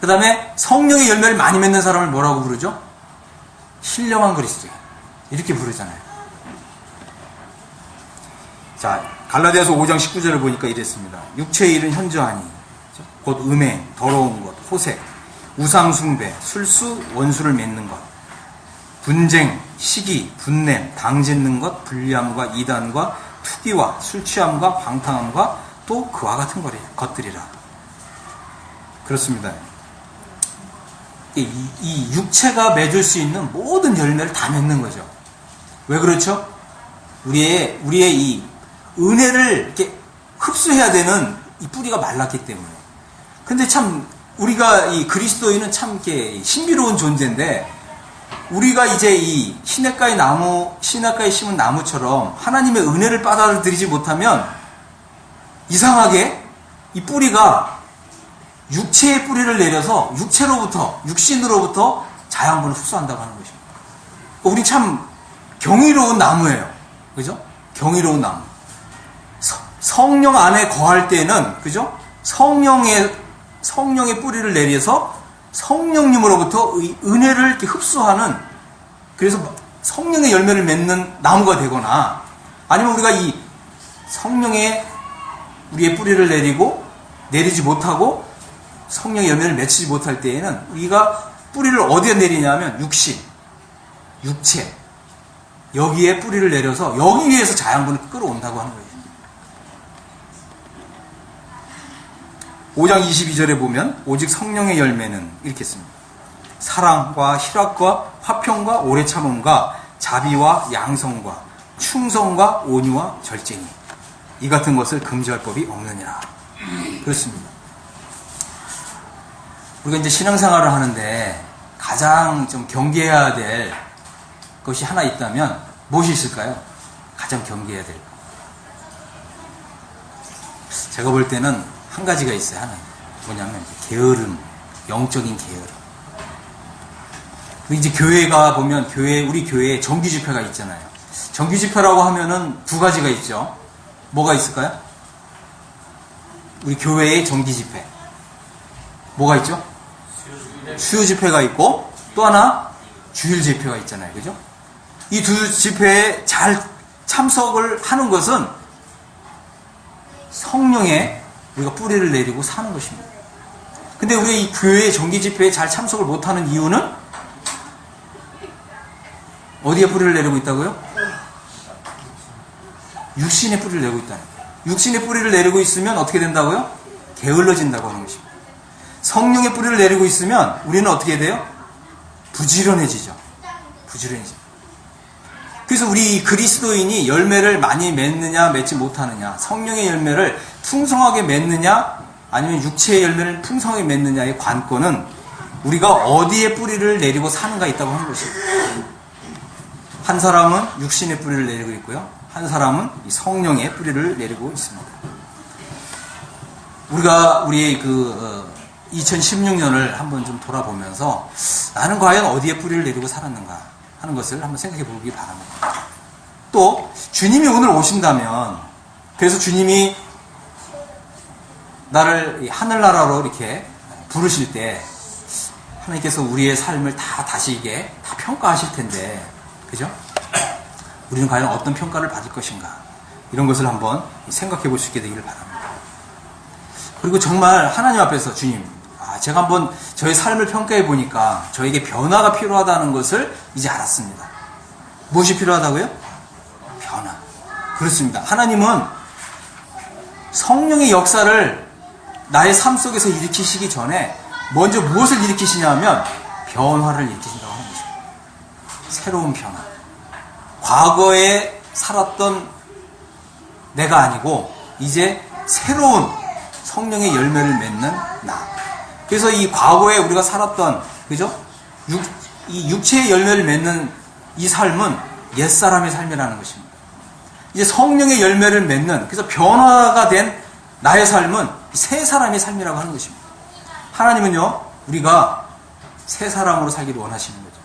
Speaker 1: 그 다음에 성령의 열매를 많이 맺는 사람을 뭐라고 부르죠? 신령한 그리스도인. 이렇게 부르잖아요. 자, 갈라디아서 5장 19절을 보니까 이랬습니다. 육체의 일은 현저하니 곧 음행, 더러운 것, 호색, 우상숭배, 술수, 원수를 맺는 것, 분쟁, 시기, 분냄, 당짓는 것, 불리함과 이단과 투기와 술취함과 방탕함과 또 그와 같은 것들이라. 그렇습니다. 이 육체가 맺을 수 있는 모든 열매를 다 맺는 거죠. 왜 그렇죠? 우리의 이 은혜를 이렇게 흡수해야 되는 이 뿌리가 말랐기 때문에. 근데 참 우리가 이 그리스도인은 참 이렇게 신비로운 존재인데 우리가 이제 이 시냇가에 심은 나무처럼 하나님의 은혜를 받아들이지 못하면 이상하게 이 뿌리가 육체의 뿌리를 내려서 육신으로부터 자양분을 흡수한다고 하는 것입니다. 우리 참 경이로운 나무예요. 그죠? 경이로운 나무. 성령 안에 거할 때는, 그죠? 성령의 뿌리를 내려서 성령님으로부터 은혜를 이렇게 흡수하는, 그래서 성령의 열매를 맺는 나무가 되거나, 아니면 우리가 이 성령의 우리의 뿌리를 내리지 못하고 성령의 열매를 맺히지 못할 때에는 우리가 뿌리를 어디에 내리냐면 육체, 여기에 뿌리를 내려서 여기 위에서 자양분을 끌어온다고 하는 거예요. 5장 22절에 보면 오직 성령의 열매는 이렇게 씁니다. 사랑과 희락과 화평과 오래 참음과 자비와 양성과 충성과 온유와 절제니 이 같은 것을 금지할 법이 없느니라. 그렇습니다. 우리가 이제 신앙생활을 하는데 가장 좀 경계해야 될 것이 하나 있다면 무엇이 있을까요? 가장 경계해야 될 것. 제가 볼 때는 한 가지가 있어요. 하나. 뭐냐면 게으름, 영적인 게으름. 이제 교회가 보면 우리 교회에 정기 집회가 있잖아요. 정기 집회라고 하면은 두 가지가 있죠. 뭐가 있을까요? 우리 교회의 정기 집회. 뭐가 있죠? 수요 집회가 있고 또 하나 주일 집회가 있잖아요. 그죠? 이 두 집회에 잘 참석을 하는 것은 성령의 우리가 뿌리를 내리고 사는 것입니다. 근데 우리 이 교회 정기 집회에 잘 참석을 못하는 이유는 어디에 뿌리를 내리고 있다고요? 육신의 뿌리를 내고 있다는 거예요. 육신의 뿌리를 내리고 있으면 어떻게 된다고요? 게을러진다고 하는 것입니다. 성령의 뿌리를 내리고 있으면 우리는 어떻게 돼요? 부지런해지죠. 그래서 우리 그리스도인이 열매를 많이 맺느냐 맺지 못하느냐, 성령의 열매를 풍성하게 맺느냐 아니면 육체의 열매를 풍성하게 맺느냐의 관건은 우리가 어디에 뿌리를 내리고 사는가 있다고 하는 것입니다. 한 사람은 육신의 뿌리를 내리고 있고요, 한 사람은 성령의 뿌리를 내리고 있습니다. 우리가 우리의 2016년을 한번 좀 돌아보면서 나는 과연 어디에 뿌리를 내리고 살았는가 하는 것을 한번 생각해 보기 바랍니다. 또 주님이 오늘 오신다면, 그래서 주님이 나를 하늘나라로 이렇게 부르실 때 하나님께서 우리의 삶을 다시 이게 다 평가하실 텐데, 그죠? 우리는 과연 어떤 평가를 받을 것인가, 이런 것을 한번 생각해 볼 수 있게 되기를 바랍니다. 그리고 정말 하나님 앞에서 주님, 제가 한번 저의 삶을 평가해 보니까 저에게 변화가 필요하다는 것을 이제 알았습니다. 무엇이 필요하다고요? 변화. 그렇습니다. 하나님은 성령의 역사를 나의 삶 속에서 일으키시기 전에 먼저 무엇을 일으키시냐 하면 변화를 일으키신다고 하는 것입니다. 새로운 변화. 과거에 살았던 내가 아니고 이제 새로운 성령의 열매를 맺는 나. 그래서 이 과거에 우리가 살았던, 그죠? 이 육체의 열매를 맺는 이 삶은 옛사람의 삶이라는 것입니다. 이제 성령의 열매를 맺는, 그래서 변화가 된 나의 삶은 새 사람의 삶이라고 하는 것입니다. 하나님은요, 우리가 새 사람으로 살기를 원하시는 거죠.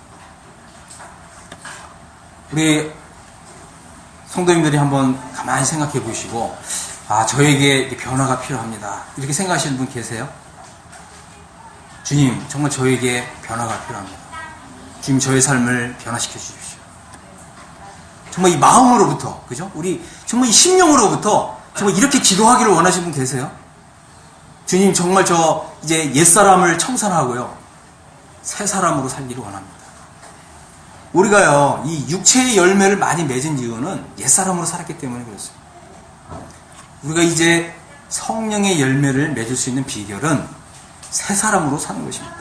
Speaker 1: 우리 성도님들이 한번 가만히 생각해 보시고, 저에게 변화가 필요합니다, 이렇게 생각하시는 분 계세요? 주님, 정말 저에게 변화가 필요합니다. 주님, 저의 삶을 변화시켜 주십시오. 정말 이 마음으로부터, 그죠? 우리 정말 이 심령으로부터 정말 이렇게 기도하기를 원하시는 분 계세요? 주님, 정말 저 이제 옛사람을 청산하고요, 새 사람으로 살기를 원합니다. 우리가요, 이 육체의 열매를 많이 맺은 이유는 옛사람으로 살았기 때문에 그렇습니다. 우리가 이제 성령의 열매를 맺을 수 있는 비결은 새 사람으로 사는 것입니다.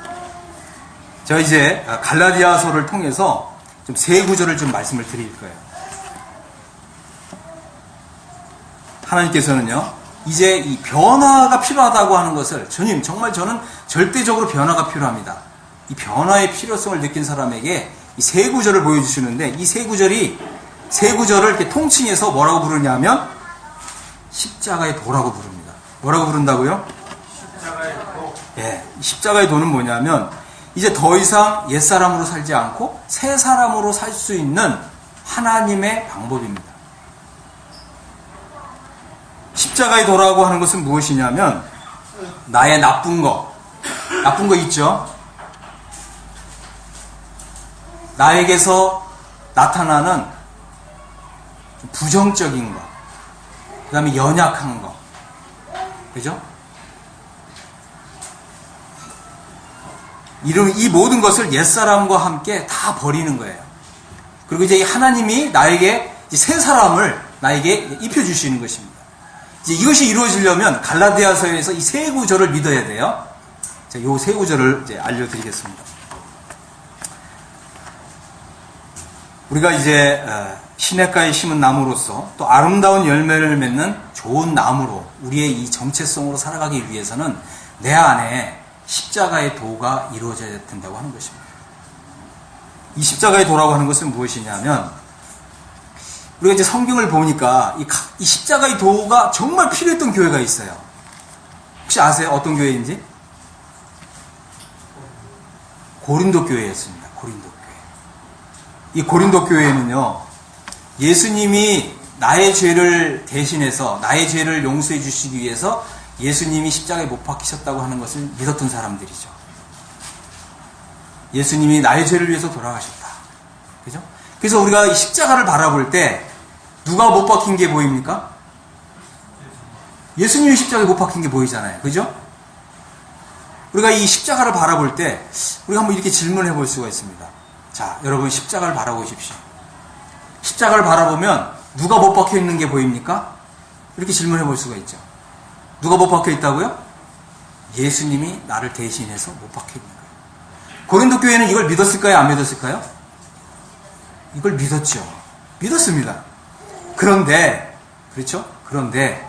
Speaker 1: 제가 이제 갈라디아서를 통해서 좀 세 구절을 좀 말씀을 드릴 거예요. 하나님께서는요, 이제 이 변화가 필요하다고 하는 것을, 주님, 정말 저는 절대적으로 변화가 필요합니다, 이 변화의 필요성을 느낀 사람에게 이 세 구절을 보여주시는데, 이 세 구절을 이렇게 통칭해서 뭐라고 부르냐면 십자가의 도라고 부릅니다. 뭐라고 부른다고요?
Speaker 2: 십자가의 도.
Speaker 1: 예, 십자가의 도는 뭐냐면 이제 더 이상 옛사람으로 살지 않고 새 사람으로 살 수 있는 하나님의 방법입니다. 십자가의 도라고 하는 것은 무엇이냐면 나의 나쁜 거 있죠? 나에게서 나타나는 부정적인 거, 그 다음에 연약한 거, 그죠? 이 모든 것을 옛사람과 함께 다 버리는 거예요. 그리고 이제 하나님이 나에게 새 사람을 나에게 입혀주시는 것입니다. 이제 이것이 이루어지려면 갈라디아서에서 이 세 구절을 믿어야 돼요. 자, 이 세 구절을 이제 알려드리겠습니다. 우리가 이제 시냇가에 심은 나무로서 또 아름다운 열매를 맺는 좋은 나무로 우리의 이 정체성으로 살아가기 위해서는 내 안에 십자가의 도가 이루어져야 된다고 하는 것입니다. 이 십자가의 도라고 하는 것은 무엇이냐면 우리가 이제 성경을 보니까 이 십자가의 도가 정말 필요했던 교회가 있어요. 혹시 아세요? 어떤 교회인지? 고린도 교회였습니다. 고린도 교회. 이 고린도 교회는요, 예수님이 나의 죄를 대신해서 나의 죄를 용서해 주시기 위해서 예수님이 십자가에 못 박히셨다고 하는 것을 믿었던 사람들이죠. 예수님이 나의 죄를 위해서 돌아가셨다. 그죠? 그래서 우리가 이 십자가를 바라볼 때 누가 못 박힌 게 보입니까? 예수님이 십자가에 못 박힌 게 보이잖아요. 그죠? 우리가 이 십자가를 바라볼 때 우리가 한번 이렇게 질문해 볼 수가 있습니다. 자, 여러분 십자가를 바라보십시오. 십자가를 바라보면 누가 못 박혀 있는 게 보입니까? 이렇게 질문해 볼 수가 있죠. 누가 못 박혀 있다고요? 예수님이 나를 대신해서 못 박혀 있는 거예요. 고린도 교회는 이걸 믿었을까요? 안 믿었을까요? 이걸 믿었죠. 믿었습니다. 그런데, 그렇죠? 그런데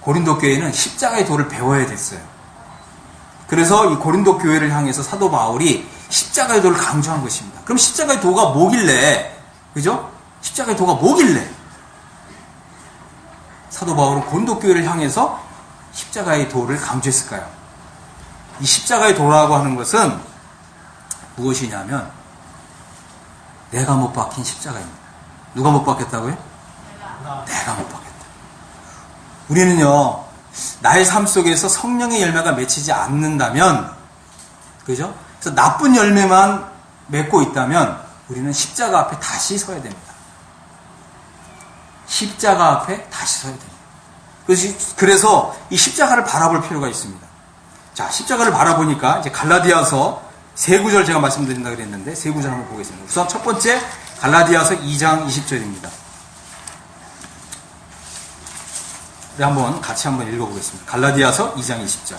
Speaker 1: 고린도 교회는 십자가의 도를 배워야 됐어요. 그래서 이 고린도 교회를 향해서 사도 바울이 십자가의 도를 강조한 것입니다. 그럼 십자가의 도가 뭐길래, 그죠? 십자가의 도가 뭐길래 사도 바울은 고린도 교회를 향해서 십자가의 도를 강조했을까요? 이 십자가의 도라고 하는 것은 무엇이냐면 내가 못 박힌 십자가입니다. 누가 못 박혔다고요? 내가 못 박혔다. 우리는요, 나의 삶 속에서 성령의 열매가 맺히지 않는다면, 그죠? 그래서 나쁜 열매만 맺고 있다면 우리는 십자가 앞에 다시 서야 됩니다. 십자가 앞에 다시 서야 됩니다. 그래서 이 십자가를 바라볼 필요가 있습니다. 자, 십자가를 바라보니까 이제 갈라디아서 세 구절 제가 말씀드린다 그랬는데 세 구절 한번 보겠습니다. 우선 첫 번째 갈라디아서 2장 20절입니다. 우리 같이 한번 읽어보겠습니다. 갈라디아서 2장 20절.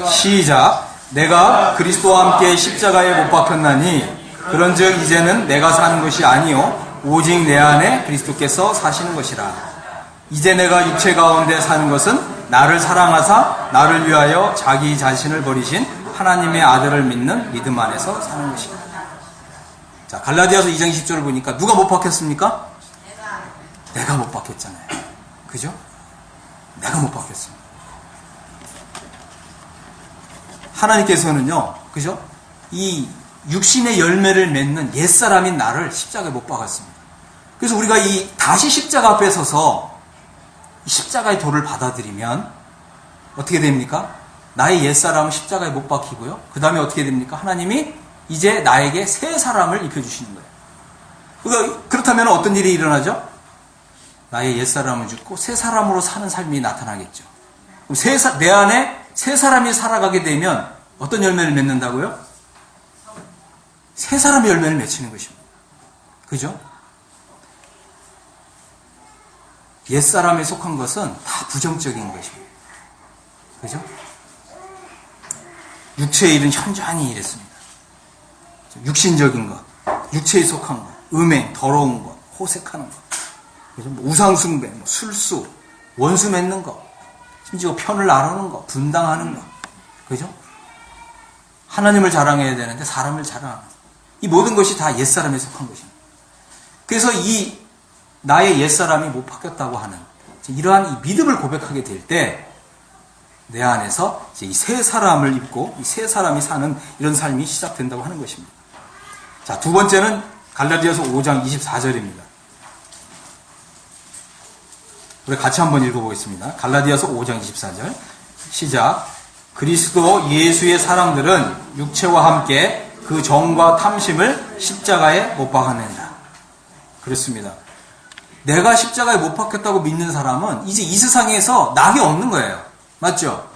Speaker 1: 시작. 내가 그리스도와 함께 십자가에 못 박혔나니 그런즉 이제는 내가 사는 것이 아니요 오직 내 안에 그리스도께서 사시는 것이라. 이제 내가 육체 가운데 사는 것은 나를 사랑하사 나를 위하여 자기 자신을 버리신 하나님의 아들을 믿는 믿음 안에서 사는 것이다. 자, 갈라디아서 2장 20절을 보니까 누가 못 박혔습니까? 내가 못 박혔잖아요. 그죠? 내가 못 박혔습니다. 하나님께서는요, 그죠? 이 육신의 열매를 맺는 옛사람인 나를 십자가에 못 박았습니다. 그래서 우리가 다시 십자가 앞에 서서 이 십자가의 도를 받아들이면 어떻게 됩니까? 나의 옛사람은 십자가에 못 박히고요. 그 다음에 어떻게 됩니까? 하나님이 이제 나에게 새 사람을 입혀주시는 거예요. 그렇다면 어떤 일이 일어나죠? 나의 옛사람은 죽고 새 사람으로 사는 삶이 나타나겠죠. 그럼 내 안에 새 사람이 살아가게 되면 어떤 열매를 맺는다고요? 새 사람의 열매를 맺히는 것입니다. 그죠? 옛사람에 속한 것은 다 부정적인 것입니다. 그죠? 육체의 일은 현저하니 이랬습니다. 육신적인 것, 육체에 속한 것, 음행, 더러운 것, 호색하는 것, 그죠? 우상숭배, 술수, 원수 맺는 것, 심지어 편을 나누는 것, 분당하는 것, 그죠? 하나님을 자랑해야 되는데 사람을 자랑하는 것. 이 모든 것이 다 옛사람에 속한 것입니다. 그래서 나의 옛사람이 못 바뀌었다고 하는 이러한 이 믿음을 고백하게 될 때 내 안에서 이제 이 새 사람을 입고 이 새 사람이 사는 이런 삶이 시작된다고 하는 것입니다. 자, 두 번째는 갈라디아서 5장 24절입니다. 우리 같이 한번 읽어보겠습니다. 갈라디아서 5장 24절 시작. 그리스도 예수의 사람들은 육체와 함께 그 정과 탐심을 십자가에 못 박았느니라. 그렇습니다. 내가 십자가에 못 박혔다고 믿는 사람은 이제 이 세상에서 낙이 없는 거예요. 맞죠?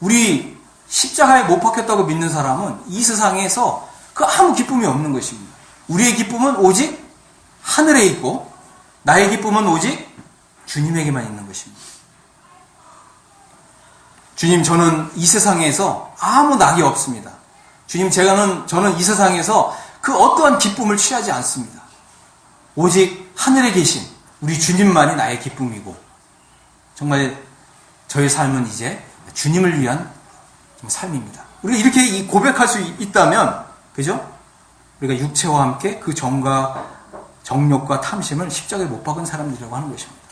Speaker 1: 우리 십자가에 못 박혔다고 믿는 사람은 이 세상에서 아무 기쁨이 없는 것입니다. 우리의 기쁨은 오직 하늘에 있고 나의 기쁨은 오직 주님에게만 있는 것입니다. 주님, 저는 이 세상에서 아무 낙이 없습니다. 주님, 저는 이 세상에서 그 어떠한 기쁨을 취하지 않습니다. 오직 하늘에 계신 우리 주님만이 나의 기쁨이고 정말 저의 삶은 이제 주님을 위한 삶입니다. 우리가 이렇게 고백할 수 있다면, 그죠? 우리가 육체와 함께 그 정욕과 탐심을 십자가에 못 박은 사람들이라고 하는 것입니다.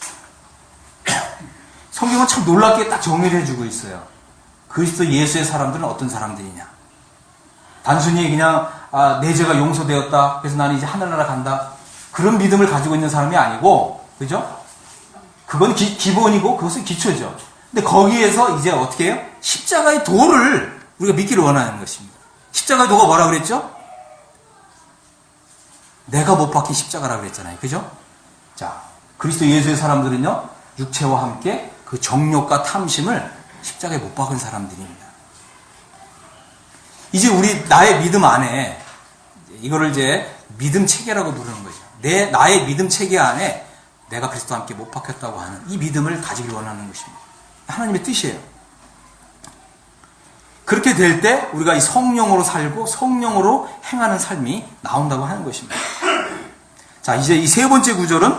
Speaker 1: 성경은 참 놀랍게 딱 정리를 해주고 있어요. 그리스도 예수의 사람들은 어떤 사람들이냐? 단순히 그냥 내 죄가 용서되었다, 그래서 나는 이제 하늘나라 간다, 그런 믿음을 가지고 있는 사람이 아니고, 그죠? 그건 기본이고 그것은 기초죠. 근데 거기에서 이제 어떻게 해요? 십자가의 도를 우리가 믿기를 원하는 것입니다. 십자가의 도가 뭐라 그랬죠? 내가 못 박힌 십자가라고 그랬잖아요. 그죠? 자, 그리스도 예수의 사람들은요, 육체와 함께 그 정욕과 탐심을 십자가에 못 박은 사람들입니다. 이제 나의 믿음 안에 이거를 이제 믿음 체계라고 부르는 거죠. 나의 믿음 체계 안에 내가 그리스도와 함께 못 박혔다고 하는 이 믿음을 가지길 원하는 것입니다. 하나님의 뜻이에요. 그렇게 될 때 우리가 이 성령으로 살고 성령으로 행하는 삶이 나온다고 하는 것입니다. 자, 이제 이 세 번째 구절은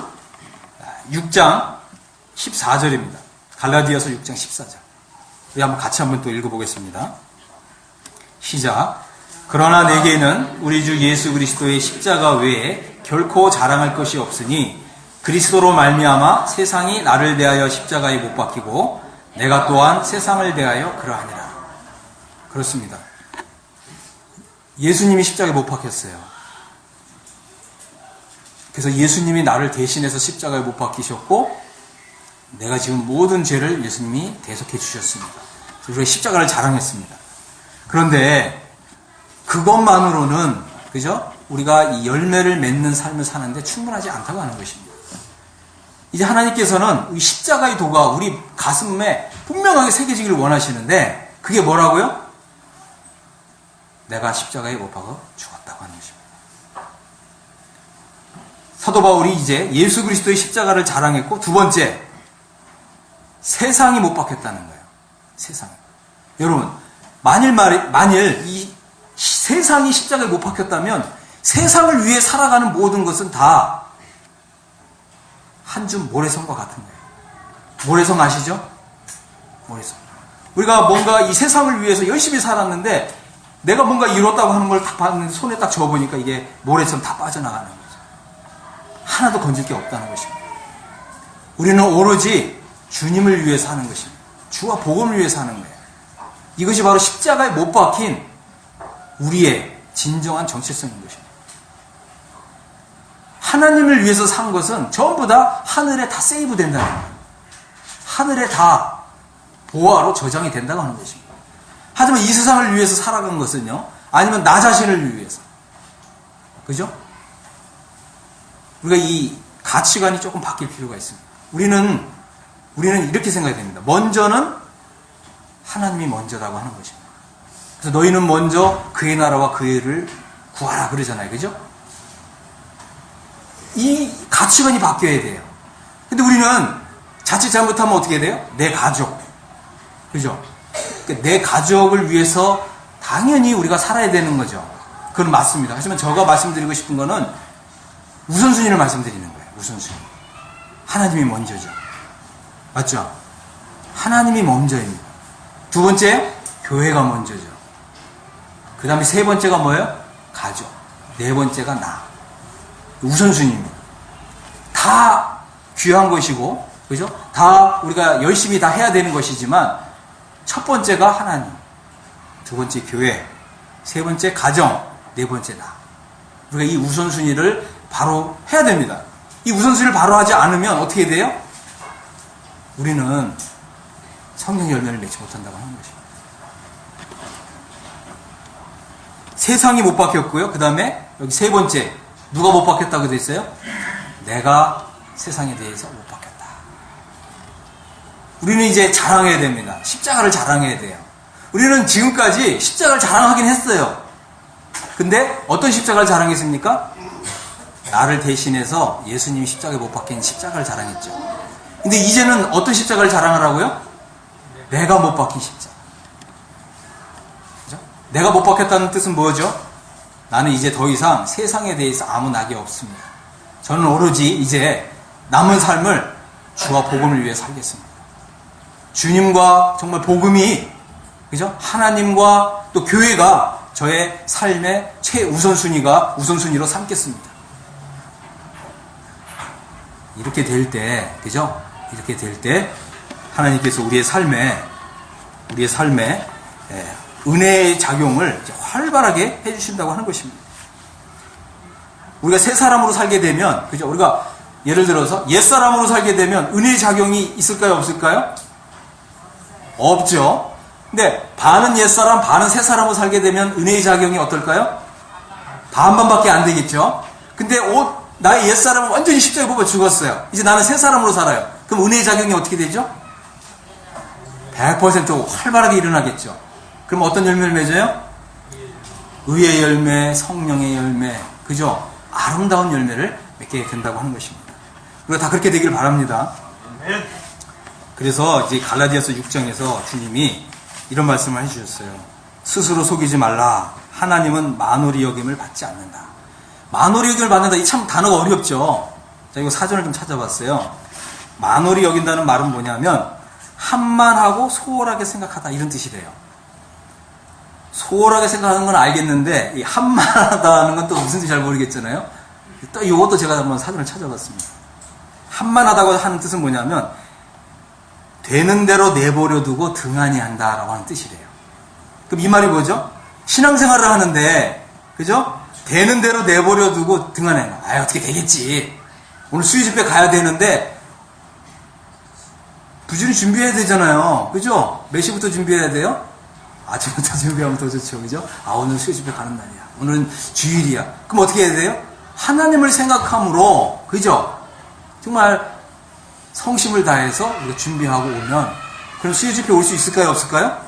Speaker 1: 6장 14절입니다. 갈라디아서 6장 14절. 우리 같이 한번 또 읽어보겠습니다. 시작. 그러나 내게는 우리 주 예수 그리스도의 십자가 외에 결코 자랑할 것이 없으니 그리스도로 말미암아 세상이 나를 대하여 십자가에 못 박히고 내가 또한 세상을 대하여 그러하니라. 그렇습니다. 예수님이 십자가에 못 박혔어요. 그래서 예수님이 나를 대신해서 십자가에 못 박히셨고 내가 지금 모든 죄를 예수님이 대속해 주셨습니다. 그래서 우리가 십자가를 자랑했습니다. 그런데 그것만으로는 그죠? 우리가 이 열매를 맺는 삶을 사는데 충분하지 않다고 하는 것입니다. 이제 하나님께서는 이 십자가의 도가 우리 가슴에 분명하게 새겨지기를 원하시는데 그게 뭐라고요? 내가 십자가에 못 박아 죽었다고 하는 것입니다. 사도 바울이 이제 예수 그리스도의 십자가를 자랑했고 두 번째 세상이 못 박혔다는 거예요. 세상. 여러분 만일 이 세상이 십자가에 못 박혔다면 세상을 위해 살아가는 모든 것은 다 한 줌 모래성과 같은 거예요. 모래성 아시죠? 모래성. 우리가 뭔가 이 세상을 위해서 열심히 살았는데 내가 뭔가 이뤘다고 하는 걸 딱 봤는데 손에 딱 쥐어보니까 이게 모래처럼 다 빠져나가는 거죠. 하나도 건질 게 없다는 것입니다. 우리는 오로지 주님을 위해 사는 것입니다. 주와 복음을 위해 사는 거예요. 이것이 바로 십자가에 못 박힌 우리의 진정한 정체성인 것입니다. 하나님을 위해서 산 것은 전부 다 하늘에 다 세이브 된다는 거예요. 하늘에 다 보화로 저장이 된다고 하는 것입니다. 하지만 이 세상을 위해서 살아간 것은요, 아니면 나 자신을 위해서. 그죠? 우리가 이 가치관이 조금 바뀔 필요가 있습니다. 우리는 이렇게 생각해야 됩니다. 먼저는 하나님이 먼저라고 하는 것입니다. 그래서 너희는 먼저 그의 나라와 그의 의를 구하라 그러잖아요. 그죠? 이 가치관이 바뀌어야 돼요. 근데 우리는 자칫 잘못하면 어떻게 돼요? 내 가족. 그죠? 그러니까 내 가족을 위해서 당연히 우리가 살아야 되는 거죠. 그건 맞습니다. 하지만 제가 말씀드리고 싶은 거는 우선순위를 말씀드리는 거예요. 우선순위. 하나님이 먼저죠. 맞죠? 하나님이 먼저입니다. 두 번째, 교회가 먼저죠. 그 다음에 세 번째가 뭐예요? 가족. 네 번째가 나. 우선순위입니다. 다 귀한 것이고, 그죠? 다 우리가 열심히 다 해야 되는 것이지만, 첫 번째가 하나님, 두 번째 교회, 세 번째 가정, 네 번째 나. 우리가 이 우선순위를 바로 해야 됩니다. 이 우선순위를 바로 하지 않으면 어떻게 돼요? 우리는 성령 열매를 맺지 못한다고 하는 것입니다. 세상이 못 박혔고요. 그 다음에 여기 세 번째, 누가 못 박혔다고 되어 있어요? 내가 세상에 대해서 못 박혔다. 우리는 이제 자랑해야 됩니다. 십자가를 자랑해야 돼요. 우리는 지금까지 십자가를 자랑하긴 했어요. 근데 어떤 십자가를 자랑했습니까? 나를 대신해서 예수님이 십자가에 못 박힌 십자가를 자랑했죠. 근데 이제는 어떤 십자가를 자랑하라고요? 내가 못 박힌 십자가. 그죠? 내가 못 박혔다는 뜻은 뭐죠? 나는 이제 더 이상 세상에 대해서 아무 낙이 없습니다. 저는 오로지 이제 남은 삶을 주와 복음을 위해 살겠습니다. 주님과 정말 복음이, 그죠? 하나님과 또 교회가 저의 삶의 우선순위로 삼겠습니다. 이렇게 될 때, 그죠? 이렇게 될 때, 하나님께서 우리의 삶에 은혜의 작용을 활발하게 해주신다고 하는 것입니다. 우리가 새 사람으로 살게 되면, 그죠? 우리가 예를 들어서 옛 사람으로 살게 되면 은혜의 작용이 있을까요? 없을까요? 없죠. 근데 반은 옛 사람, 반은 새 사람으로 살게 되면 은혜의 작용이 어떨까요? 반반밖에 안 되겠죠. 근데 나의 옛 사람은 완전히 십자가에 뽑아 죽었어요. 이제 나는 새 사람으로 살아요. 그럼 은혜의 작용이 어떻게 되죠? 100% 활발하게 일어나겠죠. 그럼 어떤 열매를 맺어요? 의의 열매, 성령의 열매, 그죠? 아름다운 열매를 맺게 된다고 하는 것입니다. 우리가 다 그렇게 되기를 바랍니다. 그래서 이제 갈라디아서 6장에서 주님이 이런 말씀을 해주셨어요. 스스로 속이지 말라. 하나님은 만홀히 여김을 받지 않는다. 만홀히 여김을 받는다. 이 참 단어가 어렵죠. 자, 이거 사전을 좀 찾아봤어요. 만홀히 여긴다는 말은 뭐냐면 한만하고 소홀하게 생각하다, 이런 뜻이래요. 소홀하게 생각하는 건 알겠는데 이 한만하다는 건 또 무슨 뜻인지 잘 모르겠잖아요. 또 이것도 제가 한번 사전을 찾아봤습니다. 한만하다고 하는 뜻은 뭐냐면 되는 대로 내버려 두고 등한히 한다라고 하는 뜻이래요. 그럼 이 말이 뭐죠? 신앙생활을 하는데, 그죠? 되는 대로 내버려 두고 등한히 한다. 아, 어떻게 되겠지. 오늘 수요 집회 가야 되는데, 부지런히 준비해야 되잖아요. 그죠? 몇 시부터 준비해야 돼요? 아침부터 준비하면 더 좋죠. 그죠? 아, 오늘 수요 집회 가는 날이야. 오늘은 주일이야. 그럼 어떻게 해야 돼요? 하나님을 생각함으로, 그죠? 정말 성심을 다해서 우리가 준비하고 오면, 그럼 수요 집회 올 수 있을까요? 없을까요?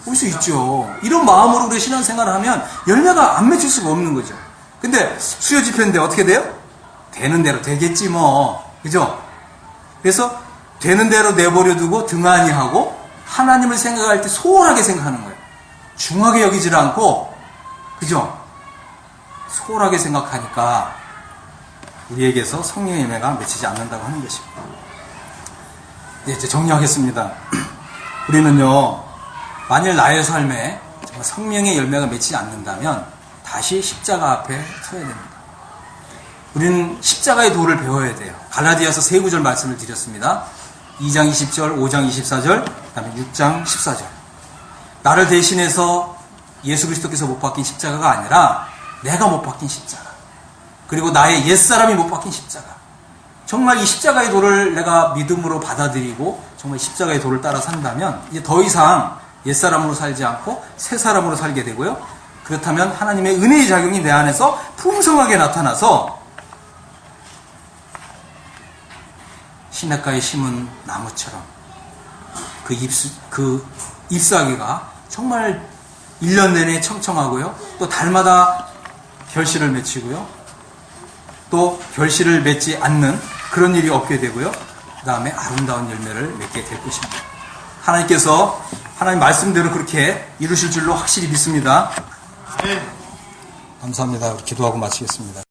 Speaker 1: 올 수 있죠. 이런 마음으로 우리 신앙생활을 하면 열매가 안 맺힐 수가 없는 거죠. 근데 수요 집회인데 어떻게 돼요? 되는 대로 되겠지 뭐. 그죠? 그래서 되는 대로 내버려 두고 등한히 하고 하나님을 생각할 때 소홀하게 생각하는 거예요. 중하게 여기질 않고, 그죠? 소홀하게 생각하니까 우리에게서 성령의 열매가 맺히지 않는다고 하는 것입니다. 이제 정리하겠습니다. 우리는요, 만일 나의 삶에 정말 성령의 열매가 맺히지 않는다면 다시 십자가 앞에 서야 됩니다. 우리는 십자가의 도를 배워야 돼요. 갈라디아서 세 구절 말씀을 드렸습니다. 2장 20절, 5장 24절, 그 다음에 6장 14절. 나를 대신해서 예수 그리스도께서 못 박힌 십자가가 아니라 내가 못 박힌 십자가. 그리고 나의 옛사람이 못 박힌 십자가. 정말 이 십자가의 도를 내가 믿음으로 받아들이고 정말 십자가의 도를 따라 산다면 이제 더 이상 옛사람으로 살지 않고 새사람으로 살게 되고요. 그렇다면 하나님의 은혜의 작용이 내 안에서 풍성하게 나타나서 시냇가에 심은 나무처럼 그 잎사귀가 정말 1년 내내 청청하고요. 또 달마다 결실을 맺히고요. 또 결실을 맺지 않는 그런 일이 없게 되고요. 그 다음에 아름다운 열매를 맺게 될 것입니다. 하나님께서 하나님 말씀대로 그렇게 이루실 줄로 확실히 믿습니다.
Speaker 2: 네.
Speaker 1: 감사합니다. 기도하고 마치겠습니다.